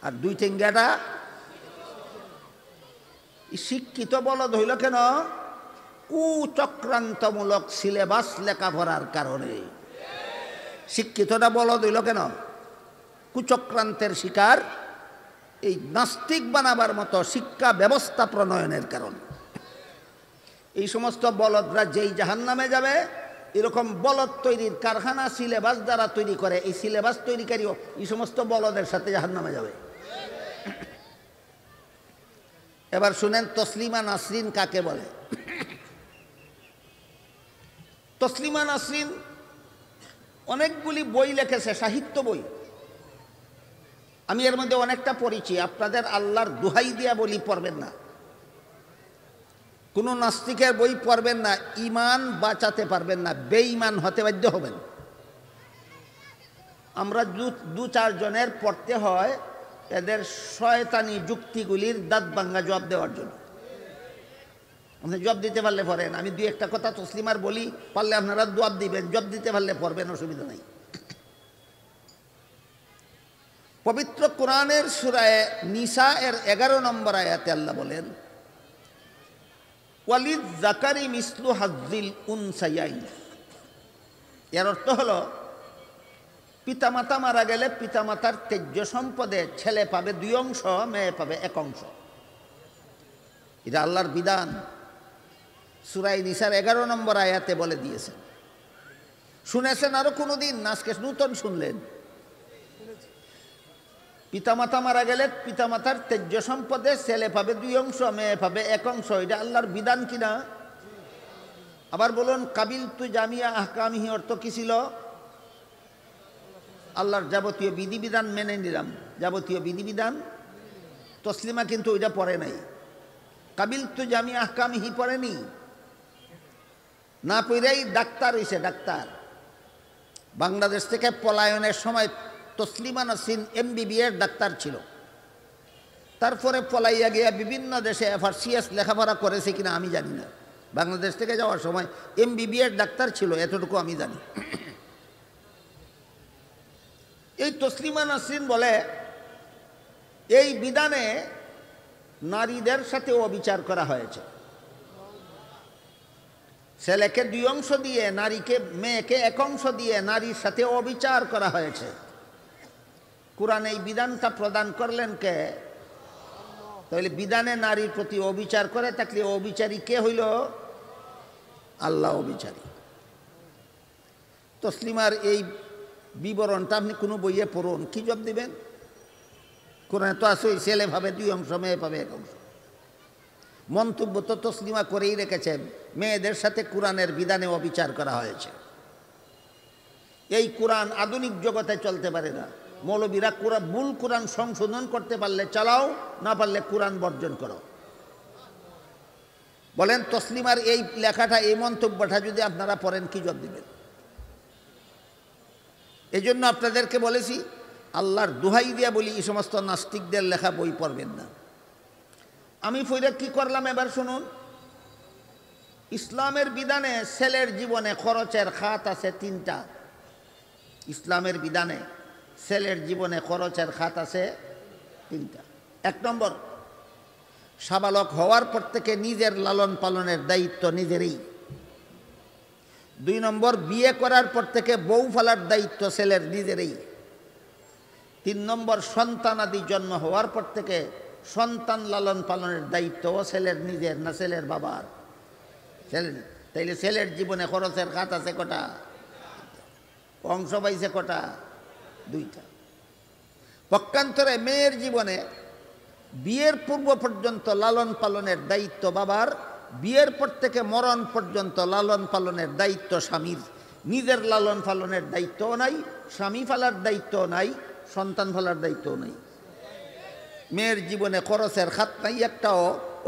আর 2 ঠেঙ্গাটা শিক্ষিত বলদ। হইল কেন? কুচক্রান্তমূলক সিলেবাস লেখাপড়ার কারণে। শিক্ষিতটা বলদ হইল কেন? কুচক্রান্তের শিকার, এই নাস্তিক বানাবার মতো শিক্ষা ব্যবস্থা প্রণয়নের কারণ। এই সমস্ত বলদরা যেই জাহান্নামে যাবে, এরকম বলদ তৈরির কারখানা সিলেবাস দ্বারা তৈরি করে, এই সিলেবাস তৈরিকারীও এই সমস্ত বলদের সাথে জাহান্নামে যাবে। এবার শুনেন তসলিমা নাসরিন কাকে বলে। তসলিমা নাসরিন অনেকগুলি বই লিখেছে, সাহিত্য বই। আমি এর মধ্যে অনেকটা পড়েছি। আপনাদের আল্লাহর দোহাই দিয়া বলি, পড়বেন না। কোনো নাস্তিকের বই পড়বেন না, ইমান বাঁচাতে পারবেন না, বেঈমান হতে বাধ্য হবেন। আমরা 2-4 জনের পড়তে হয় এদের শয়তানি যুক্তিগুলির দাঁত ভাঙ্গা জবাব দেওয়ার জন্য। আপনি জবাব দিতে পারলে পড়েন। আমি 2-1টা কথা তসলিমার বলি, পারলে আপনারা জবাব দিবেন, জবাব দিতে পারলে পড়বেন, অসুবিধা নাই। পবিত্র কোরআনের সূরা নিসা এর 11 নম্বর আয়াতে আল্লাহ বলেন, ওয়ালিদ যাকারি মিসলু হাজ্জিল উনসায়াইন। এর অর্থ হলো, পিতামাতা মারা গেলে পিতামাতার তেজ্য সম্পদে ছেলে পাবে 2 অংশ, মেয়ে পাবে 1 অংশ। এটা আল্লাহর বিধান। সূরা নিসার 11 নম্বর আয়াতে বলে দিয়েছেন। শুনেছেন আরো কোনোদিন? আজকে নূতন শুনলেন। পিতামাতা মারা গেলে পিতামাতার তেজ্য সম্পদে ছেলে পাবে 2 অংশ, মেয়ে পাবে 1 অংশ। এটা আল্লাহর বিধান কিনা? আবার বলুন, কাবিল তু জামিয়া আহকামিহি অর্থ কি ছিল? আল্লাহর যাবতীয় বিধিবিধান মেনে নিলাম, যাবতীয় বিধিবিধান। তসলিমা কিন্তু ওইটা পড়ে নাই। কাবিল তু জামিয়া আহকামিহি পড়েনি, না পড়েই ডাক্তার হইছে। ডাক্তার বাংলাদেশ থেকে পলায়নের সময় তসলিমা নাসরিন MBBS ডাক্তার ছিল। তারপরে পলাইয়া গিয়া বিভিন্ন দেশে FRCS লেখাপড়া করেছে কিনা আমি জানি না। বাংলাদেশ থেকে যাওয়ার সময় MBBS ডাক্তার ছিল, এতটুকু আমি জানি। এই তসলিমা নাসরিন বলে, এই বিধানে নারীদের সাথে অবিচার করা হয়েছে। ছেলেকে 2 অংশ দিয়ে, মেয়েকে 1 অংশ দিয়ে নারীর সাথে অবিচার করা হয়েছে। কুরআন এই বিধানটা প্রদান করলেন কে? তাহলে বিধানে নারীর প্রতি অবিচার করে থাকলে অবিচারী কে হইল? আল্লাহ অবিচারী। তসলিমার এই বিবরণটা আপনি কোনো বইয়ে পড়ুন, কি জবাব দিবেন? কোরআনে তো আছে, ছেলে পাবে 2 অংশ, মেয়ে পাবে 1 অংশ। মন্তব্য তো তসলিমা করেই রেখেছেন, মেয়েদের সাথে কোরআনের বিধানে অবিচার করা হয়েছে। এই কোরআন আধুনিক জগতে চলতে পারে না। মৌলবীরা মূল কোরআন সংশোধন করতে পারলে চালাও, না পারলে কোরআন বর্জন করো। বলেন তসলিমার এই লেখাটা, এই মন্তব্যটা যদি আপনারা পড়েন কি জবাব দিবেন? এই জন্য আপনাদেরকে বলেছি, আল্লাহর দোহাই দিয়া বলি, এই সমস্ত নাস্তিকদের লেখা বই পড়বেন না। আমি ফইরা কি করলাম এবার শুনুন। ইসলামের বিধানে ছেলের জীবনে খরচের খাত আছে 3টা। ইসলামের বিধানে ছেলের জীবনে খরচের খাত আছে 3টা। 1 নম্বর, সাবালক হওয়ার পর থেকে নিজের লালন পালনের দায়িত্ব নিজেরই। 2 নম্বর, বিয়ে করার পর থেকে বউ ফেলার দায়িত্ব ছেলের নিজেরই। 3 নম্বর, সন্তানাদি জন্ম হওয়ার পর থেকে সন্তান লালন পালনের দায়িত্ব ছেলের নিজের, না ছেলের বাবার? ছেলের। তাইলে ছেলের জীবনে খরচের খাত আছে কটা? অংশ পাইছে কটা? 2টা। পক্ষান্তরে মেয়ের জীবনে বিয়ের পূর্ব পর্যন্ত লালন পালনের দায়িত্ব বাবার, বিয়ের পর থেকে মরণ পর্যন্ত লালন পালনের দায়িত্ব স্বামীর। নিজের লালন পালনের দায়িত্বও নাই, স্বামী ফেলার দায়িত্বও নাই, সন্তান ফেলার দায়িত্বও নাই। মেয়ের জীবনে খরচের খাত নাই একটাও,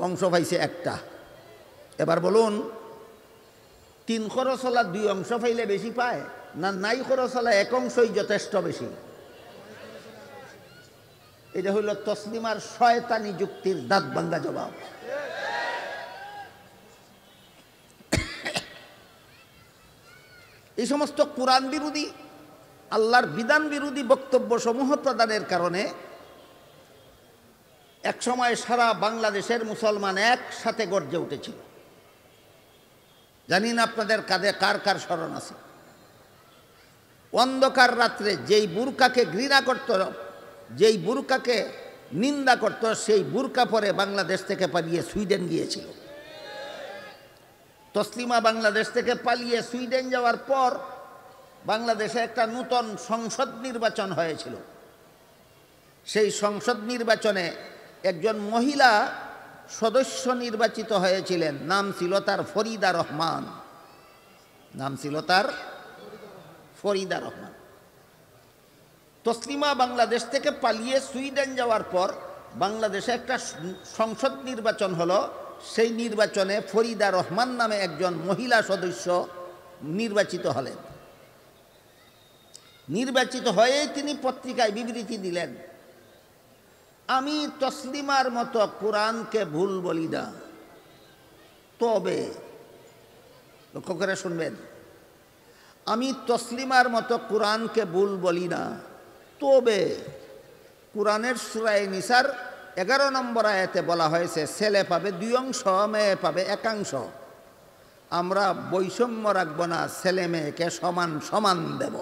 অংশ পাইছে একটা। এবার বলুন, 3 খরচ হলা 2 অংশ পাইলে বেশি পায়, না নাই খরচ হলা 1 অংশই যথেষ্ট বেশি? এটা হইল তসলিমার শয়তানি যুক্তির দাঁত ভাঙ্গা জবাব। এই সমস্ত কোরআন বিরোধী, আল্লাহর বিধান বিরোধী বক্তব্য সমূহ প্রদানের কারণে এক সময় সারা বাংলাদেশের মুসলমান একসাথে গর্জে উঠেছিল। জানি না আপনাদের কাঁধে কার কার স্মরণ আছে। অন্ধকার রাত্রে যেই বুরকাকে ঘৃণা করত, যেই বুরকাকে নিন্দা করত, সেই বুরকা পরে বাংলাদেশ থেকে পালিয়ে সুইডেন গিয়েছিল। তসলিমা বাংলাদেশ থেকে পালিয়ে সুইডেন যাওয়ার পর বাংলাদেশে একটা নূতন সংসদ নির্বাচন হয়েছিল। সেই সংসদ নির্বাচনে একজন মহিলা সদস্য নির্বাচিত হয়েছিলেন, নাম ছিল তার ফরিদা রহমান। নাম ছিল তার ফরিদা রহমান। তসলিমা বাংলাদেশ থেকে পালিয়ে সুইডেন যাওয়ার পর বাংলাদেশে একটা সংসদ নির্বাচন হলো। সেই নির্বাচনে ফরিদা রহমান নামে একজন মহিলা সদস্য নির্বাচিত হলেন। নির্বাচিত হয়ে তিনি পত্রিকায় বিবৃতি দিলেন, আমি তসলিমার মতো কোরআনকে ভুল বলি না, তবে, লক্ষ্য করে শুনবেন, আমি তসলিমার মতো কোরআনকে ভুল বলি না, তবে কোরআনের সূরা নিসার 11 নম্বর আয়াতে বলা হয়েছে ছেলে পাবে 2 অংশ, মেয়ে পাবে 1 অংশ। আমরা বৈষম্য রাখব না, ছেলে মেয়েকে সমান সমান দেব।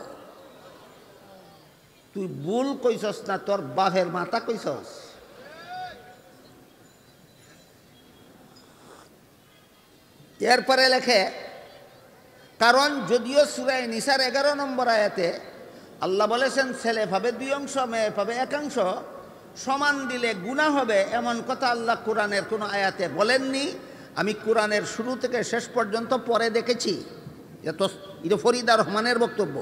তুই ভুল কইছস না, তোর বাপের মাথা কইছস। এরপরে লেখে, কারণ যদিও সূরা নিসার 11 নম্বর আয়াতে আল্লাহ বলেছেন ছেলে পাবে 2 অংশ, মেয়ে পাবে 1 অংশ, সমান দিলে গুনাহ হবে, এমন কথা আল্লাহ কোরআনের কোনো আয়াতে বলেননি। আমি কোরআনের শুরু থেকে শেষ পর্যন্ত পড়ে দেখেছি। এটা ফরিদা রহমানের বক্তব্য।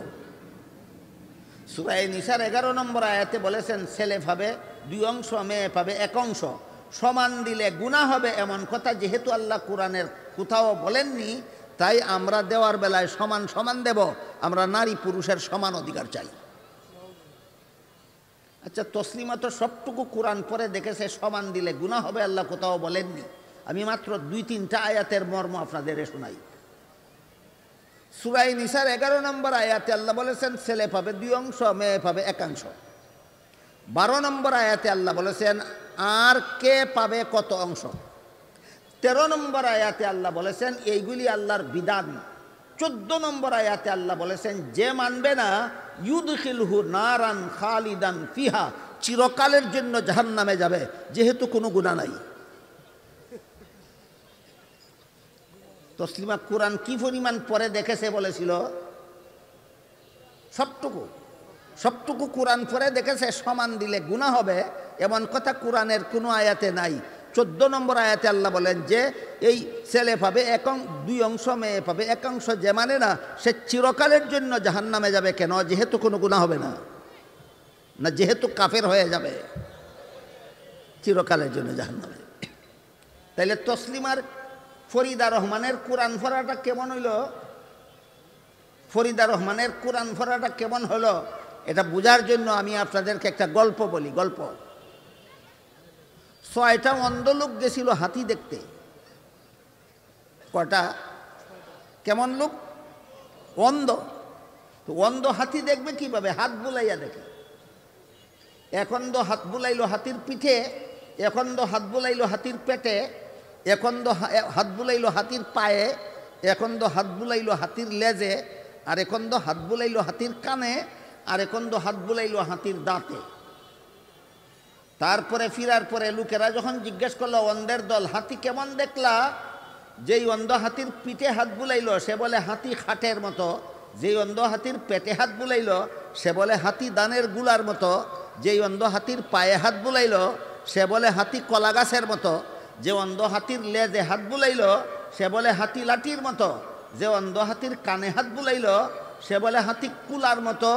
সূরা নিসার 11 নম্বর আয়াতে বলেছেন ছেলে পাবে 2 অংশ, মেয়ে পাবে 1 অংশ, সমান দিলে গুনাহ হবে, এমন কথা যেহেতু আল্লাহ কোরআনের কোথাও বলেননি, তাই আমরা দেওয়ার বেলায় সমান সমান দেব। আমরা নারী পুরুষের সমান অধিকার চাই। আচ্ছা, তসলিমা তো সবটুকু কোরআন পড়ে দেখেছে সমান দিলে গুনাহ হবে, আল্লাহ কোথাও বলেননি। আমি মাত্র 2-3টা আয়াতের মর্ম আপনাদের শোনাই। সূরা নিসার 11 নম্বর আয়াতে আল্লাহ বলেছেন ছেলে পাবে 2 অংশ, মেয়ে পাবে 1 অংশ। 12 নম্বর আয়াতে আল্লাহ বলেছেন আর কে পাবে কত অংশ। 13 নম্বর আয়াতে আল্লাহ বলেছেন এইগুলি আল্লাহর বিধান। 14 নম্বর আয়াতে আল্লাহ বলেছেন যে মানবে না ইউদখিলহু নারান খালিদান ফিহা, চিরকালের জন্য জাহান্নামে যাবে, যেহেতু কোনো গুনাহ নাই। তসলিমা কোরআন কি পরিমাণ পরে দেখেছে বলেছিল? সবটুকু কোরআন পরে দেখেছে সমান দিলে গুনাহ হবে, এমন কথা কোরআনের কোনো আয়াতে নাই। 14 নম্বর আয়াতে আল্লাহ বলেন যে এই ছেলে পাবে 2 অংশ, মেয়ে পাবে 1 অংশ, যে মানে না সে চিরকালের জন্য জাহান্নামে যাবে। কেন? যেহেতু কোনো গুনাহ হবে না, না যেহেতু কাফের হয়ে যাবে, চিরকালের জন্য জাহান্নামে। তাইলে তসলিমার ফরিদা রহমানের কোরআন পড়াটা কেমন হইল? ফরিদা রহমানের কোরআন পড়াটা কেমন হলো এটা বোঝার জন্য আমি আপনাদেরকে একটা গল্প বলি। গল্প, 6টা অন্ধ লোক গেছিল হাতি দেখতে। কটা? কেমন লোক? অন্ধ। তো অন্ধ হাতি দেখবে কিভাবে? হাত বুলাইয়া দেখে। এখন তো হাত বুলাইলো হাতির পিঠে, এখন তো হাত বুলাইলো হাতির পেটে, এখন তো হাত বুলাইলো হাতির পায়ে, এখন তো হাত বুলাইলো হাতির লেজে, আর এখন তো হাত বুলাইলো হাতির কানে, আর এখন তো হাত বুলাইলো হাতির দাঁতে। তারপরে ফিরার পরে লোকেরা যখন জিজ্ঞেস করলো অন্ধের দল, হাতি কেমন দেখলা? যেই অন্ধ হাতির পিঠে হাত বুলাইলো সে বলে হাতি খাটের মতো, যেই অন্ধ হাতির পেটে হাত বুলাইলো সে বলে হাতি দানের গুলার মতো, যেই অন্ধ হাতির পায়ে হাত বুলাইলো সে বলে হাতি কলা গাছের মতো, যে অন্ধ হাতির লেজে হাত বুলাইলো সে বলে হাতি লাঠির মতো, যে অন্ধ হাতির কানে হাত বুলাইলো সে বলে হাতি কুলার মতো,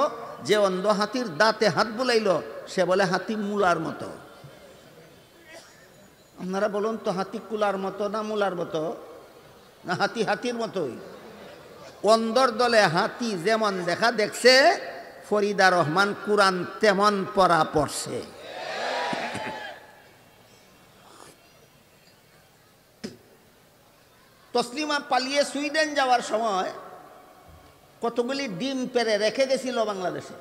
যে অন্ধ হাতির দাঁতে হাত বুলাইলো সে বলে হাতি মূলার মতো। আপনারা বলুন তো, হাতি কুলার মতো না মূলার মতো? না হাতি হাতির মতোই? অন্ধর দলে হাতি যেমন দেখা দেখছে, ফরিদা রহমান কোরআন তেমন পড়া পড়ছে। তসলিমা পালিয়ে সুইডেন যাওয়ার সময় কতগুলি ডিম পেড়ে রেখে গেছিল বাংলাদেশে।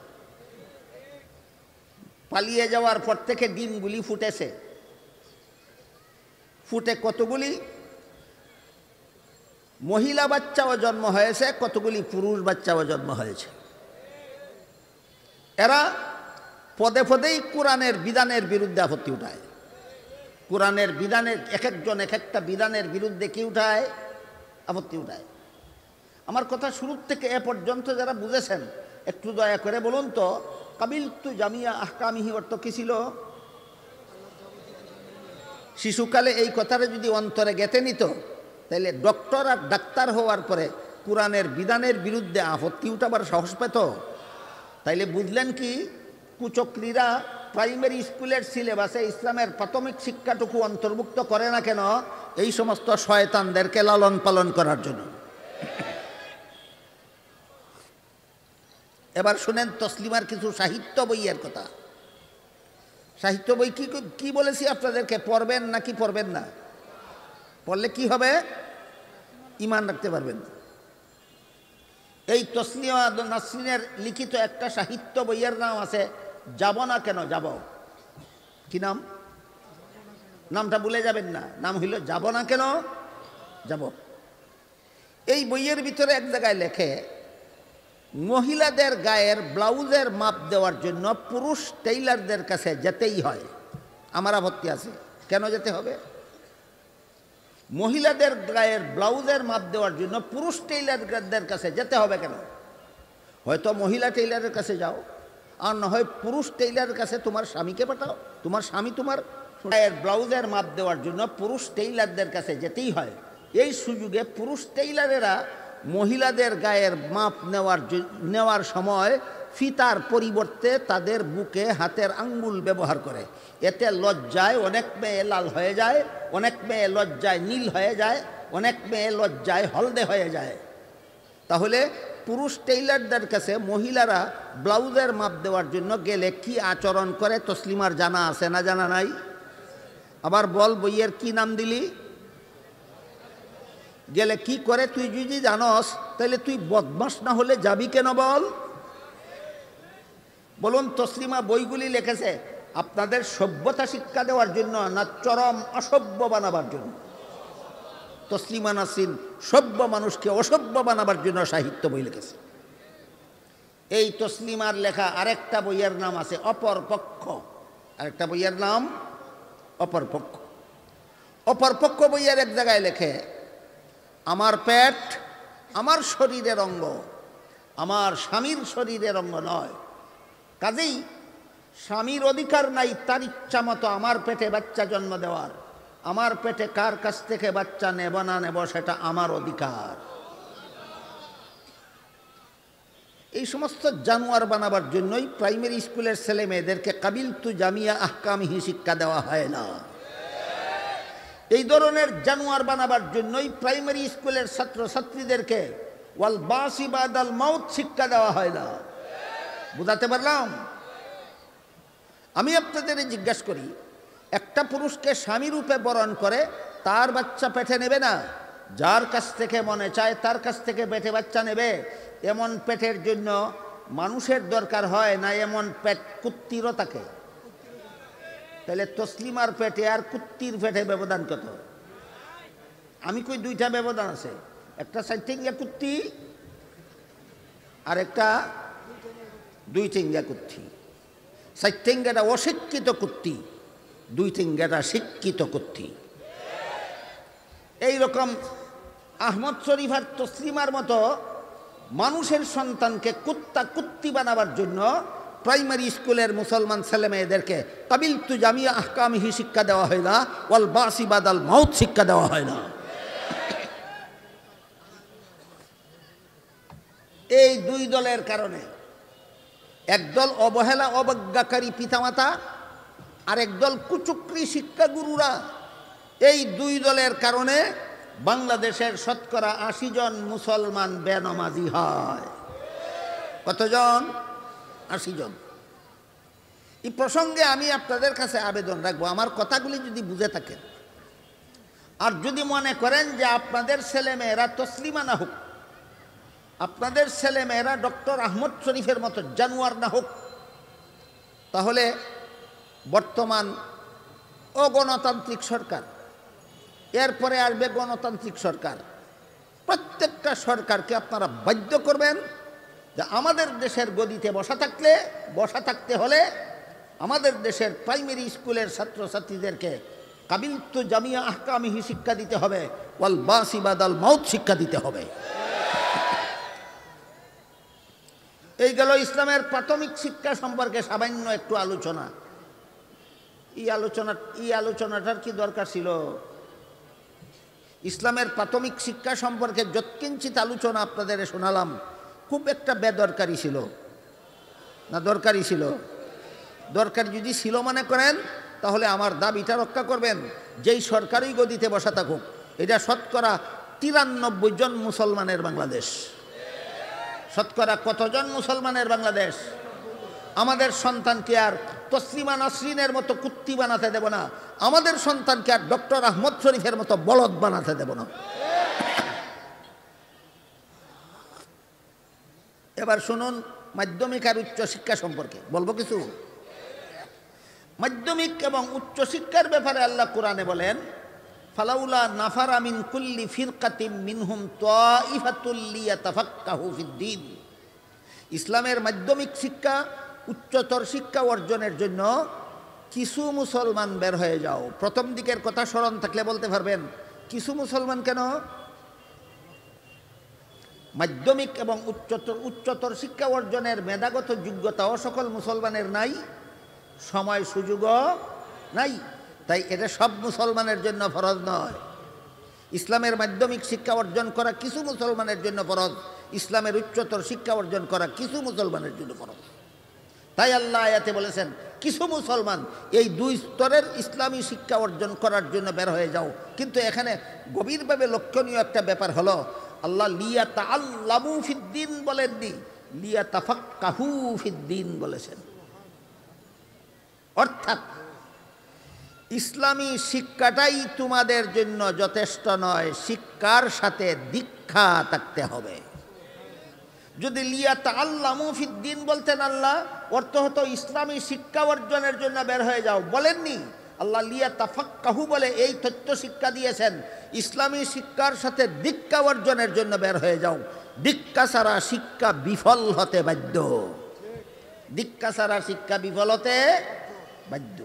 পালিয়ে যাওয়ার পর থেকে ডিমগুলি ফুটেছে। ফুটে কতগুলি মহিলা বাচ্চাও জন্ম হয়েছে, কতগুলি পুরুষ বাচ্চাও জন্ম হয়েছে। এরা পদে পদেই কোরআনের বিধানের বিরুদ্ধে আপত্তি উঠায়। কোরআনের বিধানের এক একজন এক একটা বিধানের বিরুদ্ধে কি উঠায়? আপত্তি উঠায়। আমার কথা শুরু থেকে এ পর্যন্ত যারা বুঝেছেন একটু দয়া করে বলুন তো, কাবিলতু জামিয়া আহকামিহি অর্থ কি ছিল? শিশুকালে এই কথাটা যদি অন্তরে গেঁথে নিত, তাইলে ডক্টর আর ডাক্তার হওয়ার পরে কোরআনের বিধানের বিরুদ্ধে আপত্তি উঠাবার সাহস পেত। তাইলে বুঝলেন কি, কুচক্রীরা প্রাইমারি স্কুলের সিলেবাসে ইসলামের প্রাথমিক শিক্ষাটুকু অন্তর্ভুক্ত করে না কেন? এই সমস্ত শয়তানদেরকে লালন পালন করার জন্য। এবার শুনেন তসলিমার কিছু সাহিত্য বইয়ের কথা। সাহিত্য বই কি বলেছি আপনাদেরকে? পড়বেন নাকি পড়বেন না? পড়লে কি হবে? ঈমান রাখতে পারবেন। এই তসলিমা নাসরিনের লিখিত একটা সাহিত্য বইয়ের নাম আছে যাব না কেন যাব। কি নাম? নামটা ভুলে যাবেন না, নাম হইল যাব না কেন যাব। এই বইয়ের ভিতরে এক জায়গায় লেখে, মহিলাদের গায়ের ব্লাউজের মাপ দেওয়ার জন্য পুরুষ টেইলারদের কাছে যেতেই হয়। আমার আপত্তি আছে, কেন যেতে হবে? মহিলাদের গায়ের ব্লাউজের মাপ দেওয়ার জন্য পুরুষ টেইলারদের কাছে যেতে হবে কেন? হয়তো মহিলা টেইলারের কাছে যাও, আর না হয় পুরুষ টেইলারের কাছে তোমার স্বামীকে পাঠাও। তোমার স্বামী তোমার গায়ের ব্লাউজের মাপ দেওয়ার জন্য পুরুষ টেইলারদের কাছে যেতেই হয়। এই সুযোগে পুরুষ টেইলারেরা মহিলাদের গায়ের মাপ নেওয়ার সময় ফিতার পরিবর্তে তাদের বুকে হাতের আঙ্গুল ব্যবহার করে। এতে লজ্জায় অনেক মেয়ে লাল হয়ে যায়, অনেক মেয়ে লজ্জায় নীল হয়ে যায়, অনেক মেয়ে লজ্জায় হলদে হয়ে যায়। তাহলে পুরুষ টেইলারদের কাছে মহিলারা ব্লাউজের মাপ দেওয়ার জন্য গেলে কি আচরণ করে তসলিমার জানা আছে না জানা নাই? আবার বল, বইয়ের কি নাম দিলি? গেলে কি করে তুই যদি জানস, তাহলে তুই বদমাস না হলে যাবি কেন বল? বলুন, তসলিমা বইগুলি লিখেছে আপনাদের সভ্যতা শিক্ষা দেওয়ার জন্য না চরম অসভ্য বানাবার জন্য? তসলিমা নাসরিন সভ্য মানুষকে অসভ্য বানাবার জন্য সাহিত্য বই লিখেছে। এই তসলিমার লেখা আরেকটা বইয়ের নাম আছে অপরপক্ষ। আরেকটা বইয়ের নাম অপরপক্ষ। অপরপক্ষ বইয়ের এক জায়গায় লেখে, আমার পেট আমার শরীরের অঙ্গ, আমার স্বামীর শরীরের অঙ্গ নয়। কাজেই স্বামীর অধিকার নাই তার ইচ্ছা মতো আমার পেটে বাচ্চা জন্ম দেওয়ার। আমার পেটে কার কাছ থেকে বাচ্চা নেব না নেব সেটা আমার অধিকার। এই সমস্ত জানোয়ার বানাবার জন্যই প্রাইমারি স্কুলের ছেলে মেয়েদেরকে কাবিলতু জামিয়া আহকামিহি শিক্ষা দেওয়া হয় না। এই ধরনের জানোয়ার বানাবার জন্যই প্রাইমারি স্কুলের ছাত্রছাত্রীদেরকে ওয়াল বাসি বাদাল মাউত শিক্ষা দেওয়া হয় না। বুঝাতে পারলাম? আমি আপনাদের জিজ্ঞাসা করি, একটা পুরুষকে স্বামী রূপে বরণ করে তার বাচ্চা পেটে নেবে না, যার কাছ থেকে মনে চায় তার কাছ থেকে পেটে বাচ্চা নেবে। এমন পেটের জন্য মানুষের দরকার হয় না, এমন পেট কুত্তিরও থাকে। তাহলে তসলিমার পেটে আর কুত্তির পেটে ব্যবধান কত? আমি কই দুইটা ব্যবধান আছে, একটা সাইটিঙ্গা কুত্তি আর একটা দুই টিঙ্গা কুত্তি। সাইটিঙ্গাটা অশিক্ষিত কুত্তি, দুই টিঙ্গাটা শিক্ষিত কুত্তি। এইরকম আহমদ শরীফ আর তসলিমার মতো মানুষের সন্তানকে কুত্তি বানাবার জন্য প্রাইমারি স্কুলের মুসলমান ছেলে মেয়েদেরকে কাবিলতু জামিয়া আহকামিহি শিক্ষা দেওয়া হয় না, ওয়াল বাসি বাদাল মাউত শিক্ষা দেওয়া হয় না। এই দুই দলের কারণে, একদল অবহেলা অবজ্ঞাকারী পিতামাতা আর একদল কুচক্রী শিক্ষাগুরুরা, এই দুই দলের কারণে বাংলাদেশের শতকরা ৮০ জন মুসলমান বেনামাজি হয়। কতজন? ৮০ জন। এই প্রসঙ্গে আমি আপনাদের কাছে আবেদন রাখবো, আমার কথাগুলি যদি বুঝে থাকেন আর যদি মনে করেন যে আপনাদের ছেলেমেয়েরা তসলিমা না হোক, আপনাদের ছেলেমেয়েরা ডক্টর আহমদ শরীফের মতো জানোয়ার না হোক, তাহলে বর্তমান অগণতান্ত্রিক সরকার, এরপরে আসবে গণতান্ত্রিক সরকার, প্রত্যেকটা সরকারকে আপনারা বাধ্য করবেন যে আমাদের দেশের গদিতে বসা থাকতে হলে আমাদের দেশের প্রাইমারি স্কুলের ছাত্রছাত্রীদেরকে কাবিলতু জামিয়া আহকামিহি শিক্ষা দিতে হবে, ওয়াল বাসি বাদাল মাউত শিক্ষা দিতে হবে। এই গেল ইসলামের প্রাথমিক শিক্ষা সম্পর্কে সামান্য একটু আলোচনা। এই আলোচনাটার কি দরকার ছিল? ইসলামের প্রাথমিক শিক্ষা সম্পর্কে যৎকিঞ্চিত আলোচনা আপনাদের শোনালাম, খুব একটা বেদরকারি ছিল না? দরকারি ছিল। দরকার যদি ছিল মনে করেন, তাহলে আমার দাবিটা রক্ষা করবেন, যেই সরকারই গদিতে বসা থাকুক, এটা শতকরা ৯৩ জন মুসলমানের বাংলাদেশ। শতকরা কতজন মুসলমানের বাংলাদেশ? আমাদের সন্তানকে আর তসলিমা নাসরিনের মতো কুত্তি বানাতে দেব না, আমাদের সন্তানকে আর ডক্টর আহমদ শরীফের মতো বলদ বানাতে দেব না। এবার শুনুন মাধ্যমিক আর উচ্চ শিক্ষা সম্পর্কে বলবো কিছু। মাধ্যমিক এবং উচ্চ শিক্ষার ব্যাপারে আল্লাহ কোরআনে বলেন, ফালাউলা নাফারা মিন কুল্লি ফিরকাতিম মিনহুম তাইফাতুল লিয়াতাফাক্কাহু ফিদ্দীন। ইসলামের মাধ্যমিক শিক্ষা, উচ্চতর শিক্ষা অর্জনের জন্য কিছু মুসলমান বের হয়ে যাও। প্রথম দিকের কথা স্মরণ থাকলে বলতে পারবেন, কিছু মুসলমান কেন? মাধ্যমিক এবং উচ্চতর শিক্ষা অর্জনের মেধাগত যোগ্যতাও সকল মুসলমানের নাই, সময় সুযোগও নাই, তাই এটা সব মুসলমানের জন্য ফরজ নয়। ইসলামের মাধ্যমিক শিক্ষা অর্জন করা কিছু মুসলমানের জন্য ফরজ, ইসলামের উচ্চতর শিক্ষা অর্জন করা কিছু মুসলমানের জন্য ফরজ। তাই আল্লাহ আয়াতে বলেছেন কিছু মুসলমান এই দুই স্তরের ইসলামী শিক্ষা অর্জন করার জন্য বের হয়ে যাও। কিন্তু এখানে গভীরভাবে লক্ষণীয় একটা ব্যাপার হলো, আল্লাহ লিয়াতাআল্লামু ফিদ্দীন বলেননি, লিয়াতাফাক্কাহু ফিদ্দীন বলেছেন। অর্থাৎ ইসলামী শিক্ষাটাই তোমাদের জন্য যথেষ্ট নয়, শিক্ষার সাথে দীক্ষা থাকতে হবে। যদি লিয়াতাআল্লামু ফিদ্দীন বলতেন আল্লাহ, অর্থ হতো ইসলামী শিক্ষা অর্জনের জন্য বের হয়ে যাও, বলেননি। আল্লাহ লিয়াতাফাক্কাহু বলে এই তথ্য শিক্ষা দিয়েছেন, ইসলামী শিক্ষার সাথে দীক্ষা অর্জনের জন্য বের হয়ে যাও। দীক্ষা ছাড়া শিক্ষা বিফল হতে বাধ্য, দীক্ষা ছাড়া শিক্ষা বিফল হতে বাধ্য।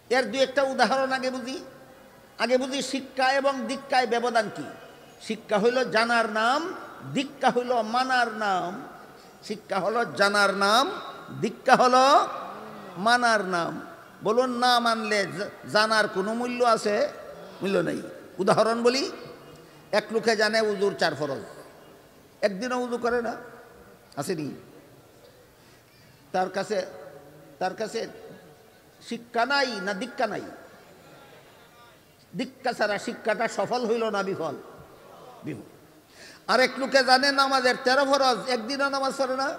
এর দুই একটা উদাহরণ আগে বুঝি শিক্ষা এবং দীক্ষায় ব্যবধান কি। শিক্ষা হইল জানার নাম, দীক্ষা হইল মানার নাম। শিক্ষা হলো জানার নাম, দীক্ষা হলো মানার নাম। বলুন, না মানলে জানার কোনো মূল্য আছে? মূল্য নেই। উদাহরণ বলি, এক লোকে জানে উজুর 4 ফরজ, একদিনও উজু করে না, আসেনি? তার কাছে শিক্ষা নাই না দীক্ষা নাই? দীক্ষা ছাড়া শিক্ষাটা সফল হইল না বিফল? বিফল। আরেক লোকে জানে নামাজের 13 ফরজ, একদিনও নামাজ পড়ে না।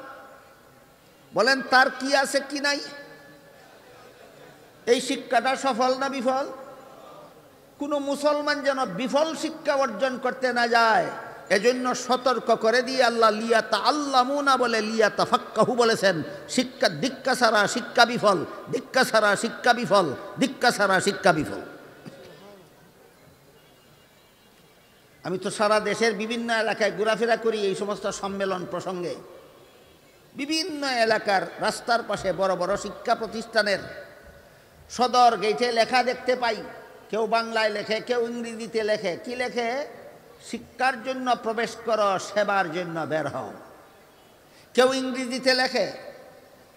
বলেন তার কি আছে কি নাই? এই শিক্ষাটা সফল না বিফল? কোনো মুসলমান যেন বিফল শিক্ষা অর্জন করতে না যায়, এজন্য সতর্ক করে দিয়ে আল্লাহ লিয়াতা আল্লামুনা বলে লিয়াতা ফাক্কাহু বলেছেন। শিক্ষা দীক্ষা ছাড়া শিক্ষা বিফল, দীক্ষা ছাড়া শিক্ষা বিফল, দীক্ষা ছাড়া শিক্ষা বিফল। আমি তো সারা দেশের বিভিন্ন এলাকায় ঘোরাফেরা করি এই সমস্ত সম্মেলন প্রসঙ্গে। বিভিন্ন এলাকার রাস্তার পাশে বড় বড় শিক্ষা প্রতিষ্ঠানের সদর গেটে লেখা দেখতে পাই। কেউ বাংলায় লেখে, কেউ ইংরেজিতে লেখে। কি লেখে? শিক্ষার জন্য প্রবেশ করো, সেবার জন্য বের হও। কেউ ইংরেজিতে লেখে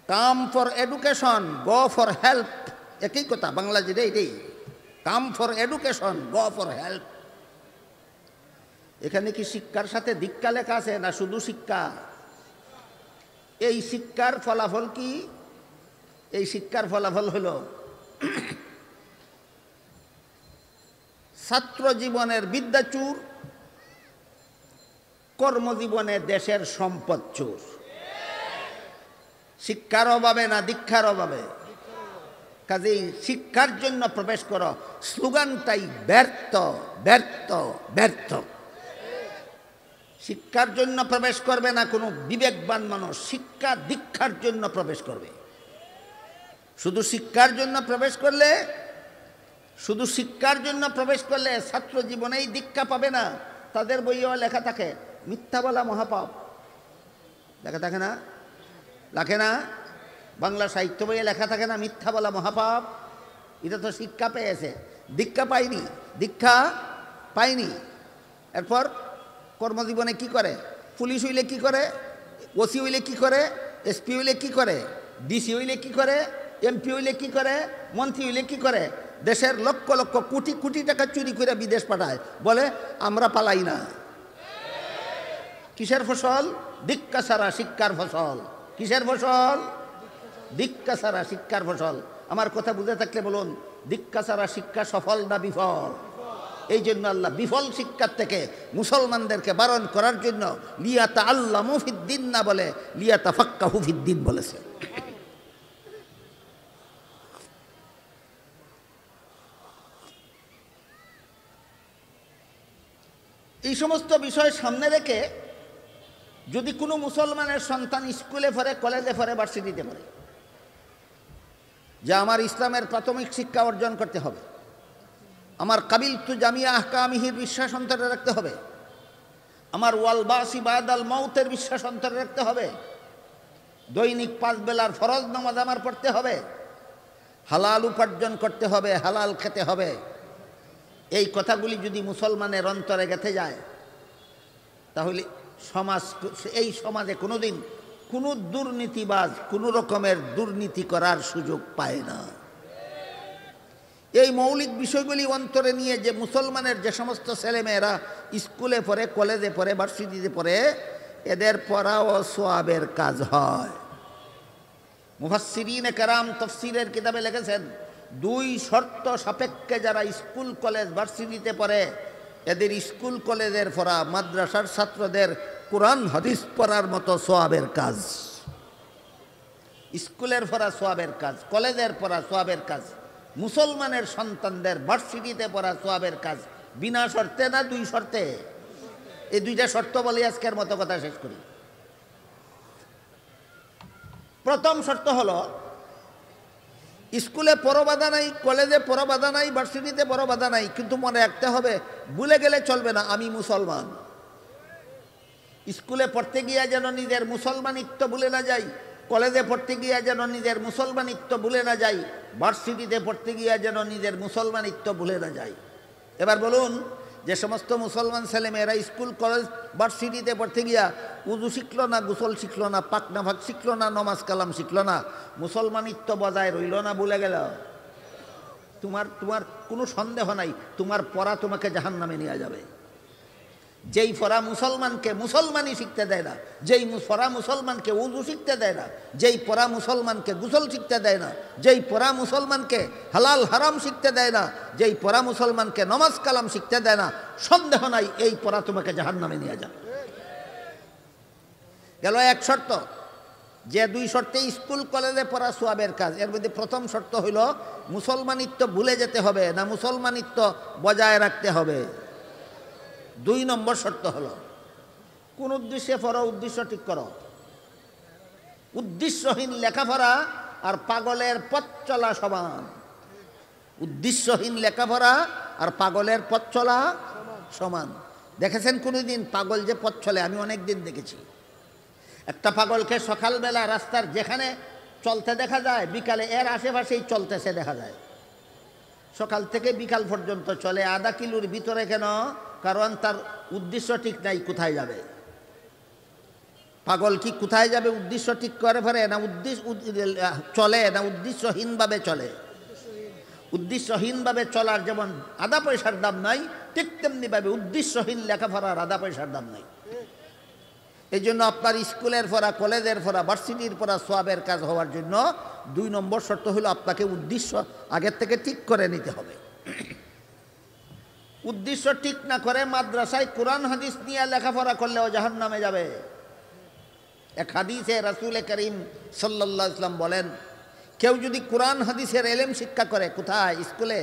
come for education, go for help. একই কথা, বাংলা যেটা এটাই, come for education, go for help. এখানে কি শিক্ষার সাথে দীক্ষা লেখা আছে না শুধু শিক্ষা? এই শিক্ষার ফলাফল কি? এই শিক্ষার ফলাফল হলো ছাত্র জীবনের বিদ্যা চুর, কর্মজীবনে দেশের সম্পদ চুর। শিক্ষার অভাবে না দীক্ষার অভাবে? কাজেই শিক্ষার জন্য প্রবেশ করো স্লোগানটাই ব্যর্থ, ব্যর্থ, ব্যর্থ। শিক্ষার জন্য প্রবেশ করবে না কোনো বিবেকবান মানুষ, শিক্ষা দীক্ষার জন্য প্রবেশ করবে। শুধু শিক্ষার জন্য প্রবেশ করলে, শুধু শিক্ষার জন্য প্রবেশ করলে ছাত্র জীবনেই দীক্ষা পাবে না। তাদের বইয়েও লেখা থাকে মিথ্যা বলা মহাপাপ, লেখা থাকে না? লেখে না? বাংলা সাহিত্য বইয়ে লেখা থাকে না মিথ্যা বলা মহাপাপ? এটা তো শিক্ষা পেয়েছে, দীক্ষা পায়নি, দীক্ষা পায়নি। এরপর কর্মজীবনে কি করে? পুলিশ হইলে কি করে? ওসি হইলে কি করে? এসপি হইলে কি করে? ডিসি হইলে কি করে? এমপি হইলে কি করে? মন্ত্রী হইলে কি করে? দেশের লক্ষ লক্ষ কোটি কোটি টাকা চুরি করে বিদেশ পাঠায়, বলে আমরা পালাই না। কিসের ফসল? দীক্ষা ছাড়া শিক্ষার ফসল। কিসের ফসল? দীক্ষা ছাড়া শিক্ষার ফসল। আমার কথা বুঝে থাকলে বলুন, দীক্ষা ছাড়া শিক্ষা সফল না বিফল? এই জন্য আল্লাহ বিফল শিক্ষার থেকে মুসলমানদেরকে বারণ করার জন্য লিয়াতা আল্লামু ফিদ্দিন না বলে লিয়াতা ফাক্কাহু ফিদ্দিন বলেছে। এই সমস্ত বিষয় সামনে রেখে যদি কোনো মুসলমানের সন্তান স্কুলে পড়ে, কলেজে পড়ে, ভার্সিটিতে পড়ে, যে আমার ইসলামের প্রাথমিক শিক্ষা অর্জন করতে হবে, আমার কাবিলতু জামিয়া আহকামিহির বিশ্বাস অন্তরে রাখতে হবে, আমার ওয়াল বাসি বাদাল মৌতের বিশ্বাস অন্তরে রাখতে হবে, দৈনিক 5 বেলার ফরজ নামাজ আমার পড়তে হবে, হালাল উপার্জন করতে হবে, হালাল খেতে হবে, এই কথাগুলি যদি মুসলমানের অন্তরে গেঁথে যায়, তাহলে এই সমাজে কোনোদিন কোনো দুর্নীতিবাজ কোনো রকমের দুর্নীতি করার সুযোগ পায় না। এই মৌলিক বিষয়গুলি অন্তরে নিয়ে যে মুসলমানের যে সমস্ত ছেলেমেয়েরা স্কুলে পড়ে, কলেজে পড়ে, ভার্সিটিতে পড়ে, এদের পড়াও সোয়াবের কাজ হয়। মুফাসসিরিনে কেরাম তাফসীরের কিতাবে লিখেছেন, 2 শর্ত সাপেক্ষে যারা স্কুল কলেজ ভার্সিটিতে পড়ে, এদের স্কুল কলেজের পড়া মাদ্রাসার ছাত্রদের কোরআন হাদিস পড়ার মতো সোয়াবের কাজ। স্কুলের পড়া সোয়াবের কাজ, কলেজের পড়া সোয়াবের কাজ, মুসলমানের সন্তানদের ভার্সিটিতে পড়া সোয়াবের কাজ। বিনা শর্তে না 2 শর্তে? এই 2টা শর্ত বলে আজকের মতো কথা শেষ করি। প্রথম শর্ত হলো, স্কুলে পড়ো বাধা নাই, কলেজে পড়ো বাধা নাই, ভার্সিটিতে পড়ো বাধা নাই, কিন্তু মনে রাখতে হবে ভুলে গেলে চলবে না আমি মুসলমান। স্কুলে পড়তে গিয়ে যেন নিজের মুসলমানিত্ব ভুলে না যাই, কলেজে পড়তে গিয়ে যেন নিজের মুসলমানিত্ব ভুলে না যাই, ভার্সিটিতে পড়তে গিয়ে যেন নিজের মুসলমানিত্ব ভুলে না যাই। এবার বলুন, যে সমস্ত মুসলমান ছেলেমেয়েরা স্কুল কলেজ ভার্সিটিতে পড়তে গিয়া উজু শিখলো না, গোসল শিখলো না, পাক নাফাক শিখলো না, নমাজ কালাম শিখলো না, মুসলমানিত্ব বজায় রইল না, ভুলে গেল, তোমার কোনো সন্দেহ নাই তোমার পড়া তোমাকে জাহান্নামে নিয়ে যাবে। যেই পড়া মুসলমানকে মুসলমানই শিখতে দেয় না, যেই পড়া মুসলমানকে উযু শিখতে দেয় না, যেই পড়া মুসলমানকে গোসল শিখতে দেয় না, যেই পড়া মুসলমানকে হালাল হারাম শিখতে দেয় না, যেই পড়া মুসলমানকে নামাজ কালাম শিখতে দেয় না, সন্দেহ নাই এই পড়া তোমাকে জাহান্নামে নিয়ে যাবে। গেল এক শর্ত, যে দুই শর্তে স্কুল কলেজে পড়া সোয়াবের কাজ, এর মধ্যে প্রথম শর্ত হইল মুসলমানিত্ব ভুলে যেতে হবে না, মুসলমানিত্ব বজায় রাখতে হবে। 2 নম্বর শর্ত হলো কোন উদ্দেশ্যে পড়ো, উদ্দেশ্য ঠিক করো। উদ্দেশ্যহীন লেখাপড়া আর পাগলের পথ চলা সমান। উদ্দেশ্যহীন লেখাপড়া আর পাগলের পথ চলা সমান। দেখেছেন কোনোদিন পাগল যে পথ চলে? আমি অনেক দিন দেখেছি। একটা পাগলকে সকালবেলা রাস্তার যেখানে চলতে দেখা যায়, বিকালে এর আশেপাশেই চলতেছে দেখা যায়। সকাল থেকে বিকাল পর্যন্ত চলে, আধা কিলোর ভিতরে। কেন? কারণ তার উদ্দেশ্য ঠিক নাই, কোথায় যাবে। পাগল কি কোথায় যাবে উদ্দেশ্য ঠিক করে ফেলে না? চলে না উদ্দেশ্যহীনভাবে চলে। উদ্দেশ্যহীনভাবে চলার যেমন আধা পয়সার দাম নাই, ঠিক তেমনিভাবে উদ্দেশ্যহীন লেখাপড়ার আধা পয়সার দাম নাই। এই জন্য আপনার স্কুলের পড়া, কলেজের পড়া, ভার্সিটির পড়া সোয়াবের কাজ হওয়ার জন্য 2 নম্বর শর্ত হলো আপনাকে উদ্দেশ্য আগের থেকে ঠিক করে নিতে হবে। উদ্দেশ্য ঠিক না করে মাদ্রাসায় কোরআন হাদিস নিয়ে লেখাপড়া করলেও জাহান্নামে যাবে। এক হাদিসে রাসূল করিম সাল্লাল্লাহু আলাইহি ওয়াসাল্লাম বলেন, কেউ যদি কোরআন হাদিসের ইলম শিক্ষা করে, কোথায়? স্কুলে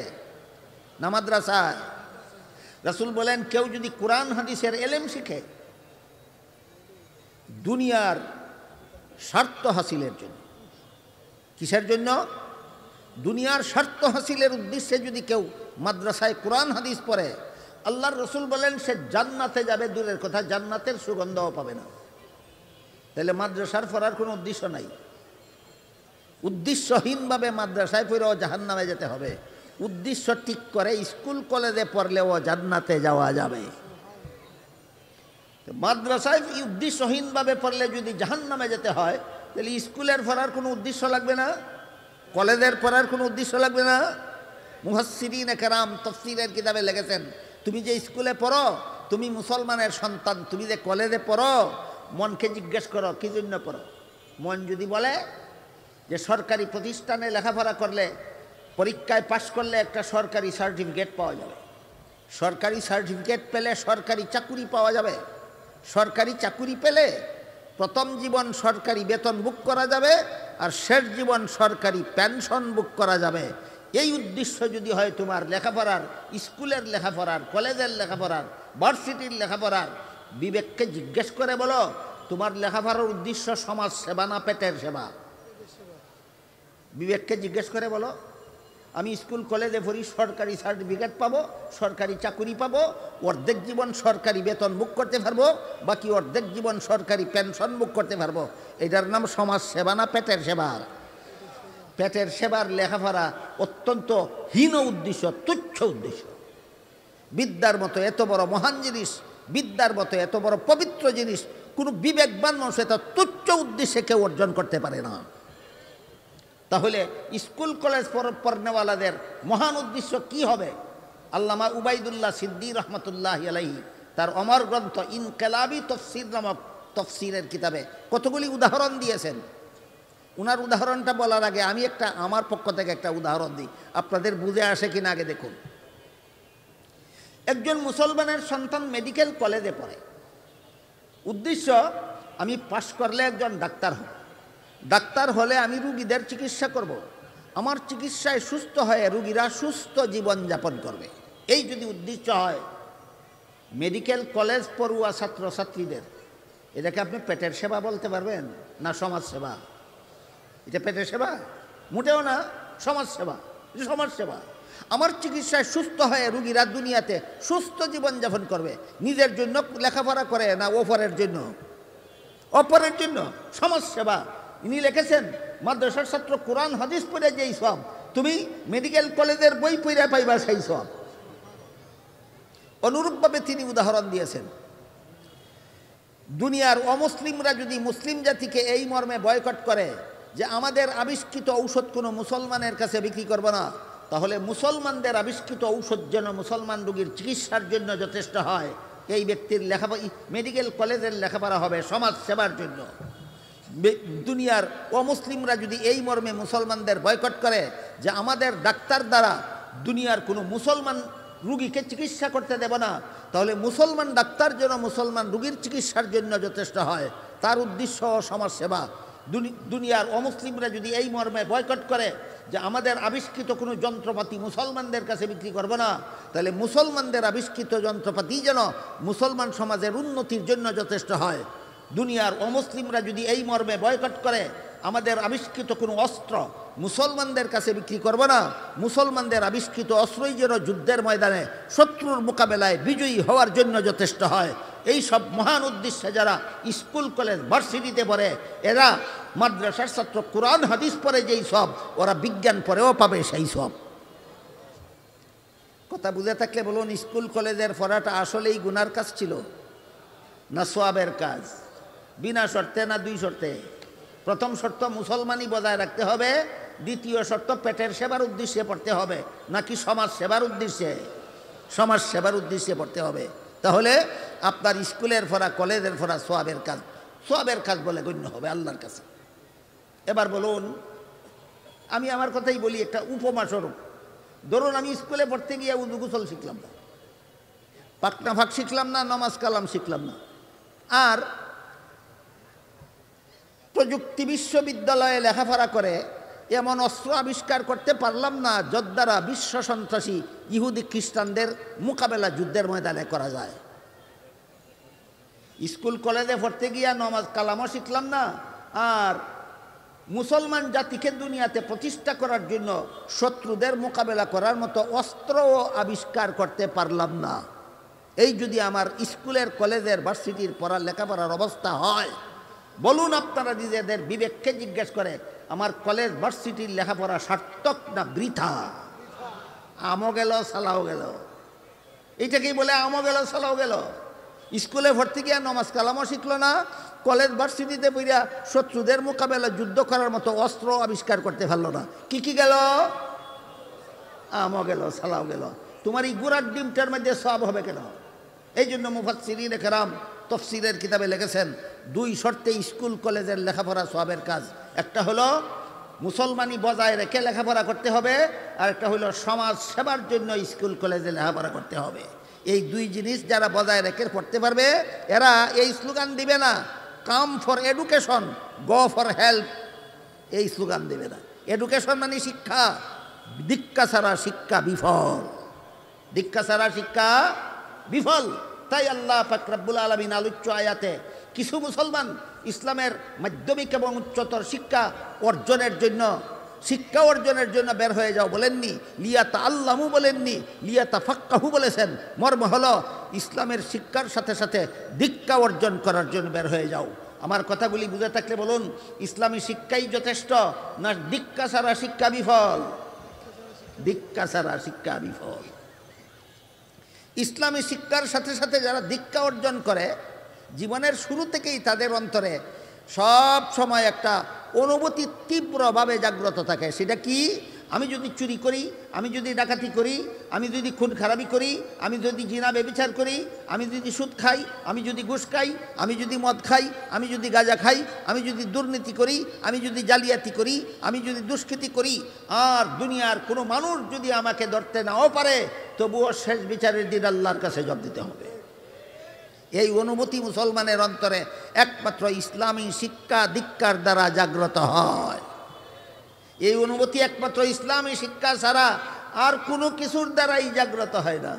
না মাদ্রাসায়? রাসূল বলেন, কেউ যদি কোরআন হাদিসের ইলম শিখে দুনিয়ার স্বার্থ হাসিলের জন্য। কিসের জন্য? দুনিয়ার স্বার্থ হাসিলের উদ্দেশ্যে যদি কেউ মাদ্রাসায় কোরআন হাদিস পড়ে, আল্লাহর রসুল বলেন সে জান্নাতে যাবে, দূরের কথা জান্নাতের সুগন্ধও পাবে না। তাহলে মাদ্রাসার পড়ার কোনো উদ্দেশ্য নাই। উদ্দেশ্যহীনভাবে মাদ্রাসায় পড়েও জাহান্নামে যেতে হবে। উদ্দেশ্য ঠিক করে স্কুল কলেজে পড়লেও জান্নাতে যাওয়া যাবে। মাদ্রাসায় উদ্দেশ্যহীনভাবে পড়লে যদি জাহান্নামে যেতে হয়, তাহলে স্কুলের পড়ার কোনো উদ্দেশ্য লাগবে না, কলেজের পড়ার কোনো উদ্দেশ্য লাগবে না। মুফাসসিরিনে কেরাম তাফসীরের কিতাবে লিখেছেন, তুমি যে স্কুলে পড়ো, তুমি মুসলমানের সন্তান, তুমি যে কলেজে পড়ো, মনকে জিজ্ঞেস করো কি জন্য পড়ো। মন যদি বলে যে সরকারি প্রতিষ্ঠানে লেখাপড়া করলে, পরীক্ষায় পাশ করলে একটা সরকারি সার্টিফিকেট পাওয়া যাবে, সরকারি সার্টিফিকেট পেলে সরকারি চাকুরি পাওয়া যাবে, সরকারি চাকুরি পেলে প্রথম জীবন সরকারি বেতন বুক করা যাবে, আর শেষ জীবন সরকারি পেনশন বুক করা যাবে। এই উদ্দেশ্য যদি হয় তোমার লেখাপড়ার, স্কুলের লেখাপড়ার, কলেজের লেখাপড়ার, ভার্সিটির লেখাপড়ার, বিবেককে জিজ্ঞেস করে বলো তোমার লেখাপড়ার উদ্দেশ্য সমাজ সেবা না পেটের সেবা? বিবেককে জিজ্ঞেস করে বলো। আমি স্কুল কলেজে পড়ি, সরকারি সার্টিফিকেট পাবো, সরকারি চাকুরি পাবো, অর্ধেক জীবন সরকারি বেতন বুক করতে পারবো, বাকি অর্ধেক জীবন সরকারি পেনশন বুক করতে পারবো। এটার নাম সমাজ সেবা না পেটের সেবা? পেটের সেবার লেখাপড়া অত্যন্ত হীন উদ্দেশ্য, তুচ্ছ উদ্দেশ্য। বিদ্যার মতো এত বড় মহান জিনিস, বিদ্যার মতো এত বড় পবিত্র জিনিস কোনো বিবেকবান মানুষ এত তুচ্ছ উদ্দেশ্যে কেউ অর্জন করতে পারে না। তাহলে স্কুল কলেজ পড়নেওয়ালাদের মহান উদ্দেশ্য কি হবে? আল্লামা উবাইদুল্লাহ সিদ্দি রহমতুল্লাহি আলাইহি তার অমর গ্রন্থ ইনকিলাবি তফসির নামক তফসিরের কিতাবে কতগুলি উদাহরণ দিয়েছেন। উনার উদাহরণটা বলার আগে আমি আমার পক্ষ থেকে একটা উদাহরণ দিই, আপনাদের বুঝে আসে কিনা আগে দেখুন। একজন মুসলমানের সন্তান মেডিকেল কলেজে পড়ে, উদ্দেশ্য আমি পাশ করলে একজন ডাক্তার হব, ডাক্তার হলে আমি রুগীদের চিকিৎসা করব, আমার চিকিৎসায় সুস্থ হয়ে রুগীরা সুস্থ জীবনযাপন করবে। এই যদি উদ্দেশ্য হয় মেডিকেল কলেজ পড়ুয়া ছাত্রছাত্রীদের, এটাকে আপনি পেটের সেবা বলতে পারবেন না সমাজ সেবা? এটা পেটের সেবা মোটেও না, সমাজ সেবা। সমাজ সেবা আমার চিকিৎসায় সুস্থ হয়ে রুগীরা দুনিয়াতে সুস্থ জীবনযাপন করবে, নিজের জন্য লেখাপড়া করে না অপরের জন্য? অপরের জন্য সমাজ সেবা। ইনি লিখেছেন মাদ্রাসার ছাত্র কোরআন হাদিস পড়ে যেই সব, তুমি মেডিকেল কলেজের বই পড়ে পাইবা সেই সব। অনুরূপভাবে তিনি উদাহরণ দিয়েছেন, দুনিয়ার অমুসলিমরা যদি মুসলিম জাতিকে এই মর্মে বয়কট করে যে আমাদের আবিষ্কৃত ঔষধ কোনো মুসলমানের কাছে বিক্রি করব না, তাহলে মুসলমানদের আবিষ্কৃত ঔষধ যেন মুসলমান রোগীর চিকিৎসার জন্য যথেষ্ট হয়, এই ব্যক্তির লেখাপড়া মেডিকেল কলেজের লেখাপড়া হবে সমাজ সেবার জন্য। দুনিয়ার অমুসলিমরা যদি এই মর্মে মুসলমানদের বয়কট করে যে আমাদের ডাক্তার দ্বারা দুনিয়ার কোনো মুসলমান রুগীকে চিকিৎসা করতে দেব না, তাহলে মুসলমান ডাক্তার যেন মুসলমান রুগীর চিকিৎসার জন্য যথেষ্ট হয়, তার উদ্দেশ্য সমাজ সেবা। দুনিয়ার অমুসলিমরা যদি এই মর্মে বয়কট করে যে আমাদের আবিষ্কৃত কোনো যন্ত্রপাতি মুসলমানদের কাছে বিক্রি করব না, তাহলে মুসলমানদের আবিষ্কৃত যন্ত্রপাতি যেন মুসলমান সমাজের উন্নতির জন্য যথেষ্ট হয়। দুনিয়ার অমুসলিমরা যদি এই মর্মে বয়কট করে আমাদের আবিষ্কৃত কোনো অস্ত্র মুসলমানদের কাছে বিক্রি করব না, মুসলমানদের আবিষ্কৃত অস্ত্রই যেন যুদ্ধের ময়দানে শত্রুর মোকাবেলায় বিজয়ী হওয়ার জন্য যথেষ্ট হয়। এই সব মহান উদ্দেশ্যে যারা স্কুল কলেজ ভার্সিটিতে পড়ে, এরা মাদ্রাসার ছাত্র কোরআন হাদিস পড়ে যেই সব, ওরা বিজ্ঞান পড়েও পাবে সেই সব। কথা বুঝে থাকলে বলুন, স্কুল কলেজের পড়াটা আসলেই গুনার কাজ ছিল না সোয়াবের কাজ? বিনা শর্তে না দুই শর্তে? প্রথম শর্ত মুসলমানই বজায় রাখতে হবে, দ্বিতীয় শর্ত পেটের সেবার উদ্দেশ্যে পড়তে হবে নাকি সমাজ সেবার উদ্দেশ্যে? সমাজ সেবার উদ্দেশ্যে পড়তে হবে। তাহলে আপনার স্কুলের পড়া কলেজের পড়া সোয়াবের কাজ বলে গণ্য হবে আল্লাহর কাছে। এবার বলুন, আমি আমার কথাই বলি একটা উপমা স্বরূপ। ধরুন আমি স্কুলে পড়তে গিয়ে উজু গোসল শিখলাম না, পাকনা ফাঁক শিখলাম না, নমাজ কালাম শিখলাম না, আর প্রযুক্তি বিশ্ববিদ্যালয়ে লেখাপড়া করে এমন অস্ত্র আবিষ্কার করতে পারলাম না যার দ্বারা বিশ্ব সন্ত্রাসী ইহুদি খ্রিস্টানদের মোকাবেলা যুদ্ধের ময়দানে করা যায়। স্কুল কলেজে পড়তে গিয়া নমাজ কালামও শিখলাম না, আর মুসলমান জাতিকে দুনিয়াতে প্রতিষ্ঠা করার জন্য শত্রুদের মোকাবেলা করার মতো অস্ত্রও আবিষ্কার করতে পারলাম না। এই যদি আমার স্কুলের কলেজের ভার্সিটির লেখাপড়ার অবস্থা হয়, বলুন আপনারা নিজেদের বিবেককে জিজ্ঞেস করে আমার কলেজ ভার্সিটির লেখাপড়া সার্থক না বৃথা? আমও গেল সালাও গেল। এইটাকেই বলে আমও গেল সালাও গেল। স্কুলে ভর্তি গিয়া নমাজ কালামও শিখলো না, কলেজ ভার্সিটিতে পড়িয়া শত্রুদের মোকাবেলা যুদ্ধ করার মতো অস্ত্র আবিষ্কার করতে পারলো না। কি গেল? আমও গেল সালাও গেল। তোমার এই গুড়ার ডিমটার মধ্যে সব হবে কেন? এই জন্য মুফাসসিরিনে কেরাম তফসিরের কিতাবে লিখেছেন দুই শর্তে স্কুল কলেজের লেখাপড়া সওয়াবের কাজ। একটা হলো মুসলমানি বজায় রেখে লেখাপড়া করতে হবে, আর একটা হলো সমাজ সেবার জন্য স্কুল কলেজে লেখাপড়া করতে হবে। এই দুই জিনিস যারা বজায় রেখে পড়তে পারবে এরা এই স্লোগান দিবে না, come for education go for help, এই স্লোগান দেবে না। এডুকেশন মানে শিক্ষা, দীক্ষা ছাড়া শিক্ষা বিফল, দীক্ষা ছাড়া শিক্ষা বিফল। তাই আল্লাহ পাক রব্বুল আলামিন আলোচ্য আয়াতে কিছু মুসলমান ইসলামের মাধ্যমিক এবং উচ্চতর শিক্ষা অর্জনের জন্য বের হয়ে যাও বলেননি, লিয়াতা আল্লামু বলেননি, লিয়াতা ফাক্কাহু বলেছেন। মর্ম হলো ইসলামের শিক্ষার সাথে সাথে দীক্ষা অর্জন করার জন্য বের হয়ে যাও। আমার কথাগুলি বুঝে থাকলে বলুন, ইসলামী শিক্ষাই যথেষ্ট না দীক্ষা ছাড়া শিক্ষা বিফল? দীক্ষা ছাড়া শিক্ষা বিফল। ইসলামী শিক্ষার সাথে সাথে যারা দীক্ষা অর্জন করে জীবনের শুরু থেকেই তাদের অন্তরে সব সময় একটা অনুভূতি তীব্রভাবে জাগ্রত থাকে। সেটা কি? আমি যদি চুরি করি, আমি যদি ডাকাতি করি, আমি যদি খুন খারাপি করি, আমি যদি জিনা ব্যভিচার করি, আমি যদি সুদ খাই, আমি যদি ঘুষ খাই, আমি যদি মদ খাই, আমি যদি গাঁজা খাই, আমি যদি দুর্নীতি করি, আমি যদি জালিয়াতি করি, আমি যদি দুষ্কৃতি করি, আর দুনিয়ার কোনো মানুষ যদি আমাকে ধরতে নাও পারে, তবুও শেষ বিচারের দিন আল্লাহর কাছে জবাব দিতে হবে। এই অনুভূতি মুসলমানের অন্তরে একমাত্র ইসলামী শিক্ষা দীক্ষার দ্বারা জাগ্রত হয়। এই অনুভূতি একমাত্র ইসলামী শিক্ষা ছাড়া আর কোনো কিছুর দ্বারাই জাগ্রত হয় না।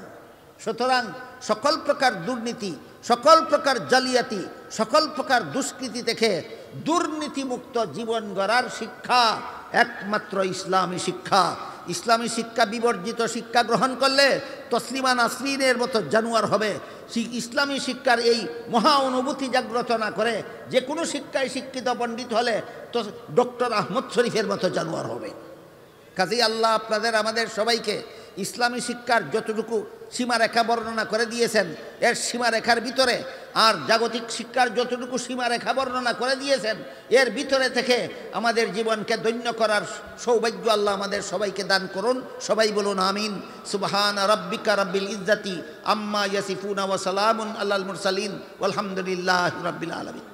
সুতরাং সকল প্রকার দুর্নীতি, সকল প্রকার জালিয়াতি, সকল প্রকার দুষ্কৃতি থেকে দুর্নীতিমুক্ত জীবন গড়ার শিক্ষা একমাত্র ইসলামী শিক্ষা। ইসলামী শিক্ষা বিবর্জিত শিক্ষা গ্রহণ করলে তসলিমা নাসরিনের মতো জানোয়ার হবে। ইসলামী শিক্ষার এই মহা অনুভূতি জাগ্রত না করে যে কোনো শিক্ষায় শিক্ষিত পণ্ডিত হলে তো ডক্টর আহমদ শরীফের মতো জানোয়ার হবে। কাজেই আল্লাহ আপনাদের আমাদের সবাইকে ইসলামী শিক্ষার যতটুকু সীমারেখা বর্ণনা করে দিয়েছেন, এর সীমারেখার ভিতরে, আর জাগতিক শিক্ষার যতটুকু সীমারেখা বর্ণনা করে দিয়েছেন, এর ভিতরে থেকে আমাদের জীবনকে ধন্য করার সৌভাগ্য আল্লাহ আমাদের সবাইকে দান করুন। সবাই বলুন আমিন। সুবহান রাব্বিকা রাব্বিল ইজ্জাতি আম্মা ইয়াসিফুনা ওয়া সালামুন আলাল মুরসালিন ওয়ালহামদুলিল্লাহি রাব্বিল আলামিন।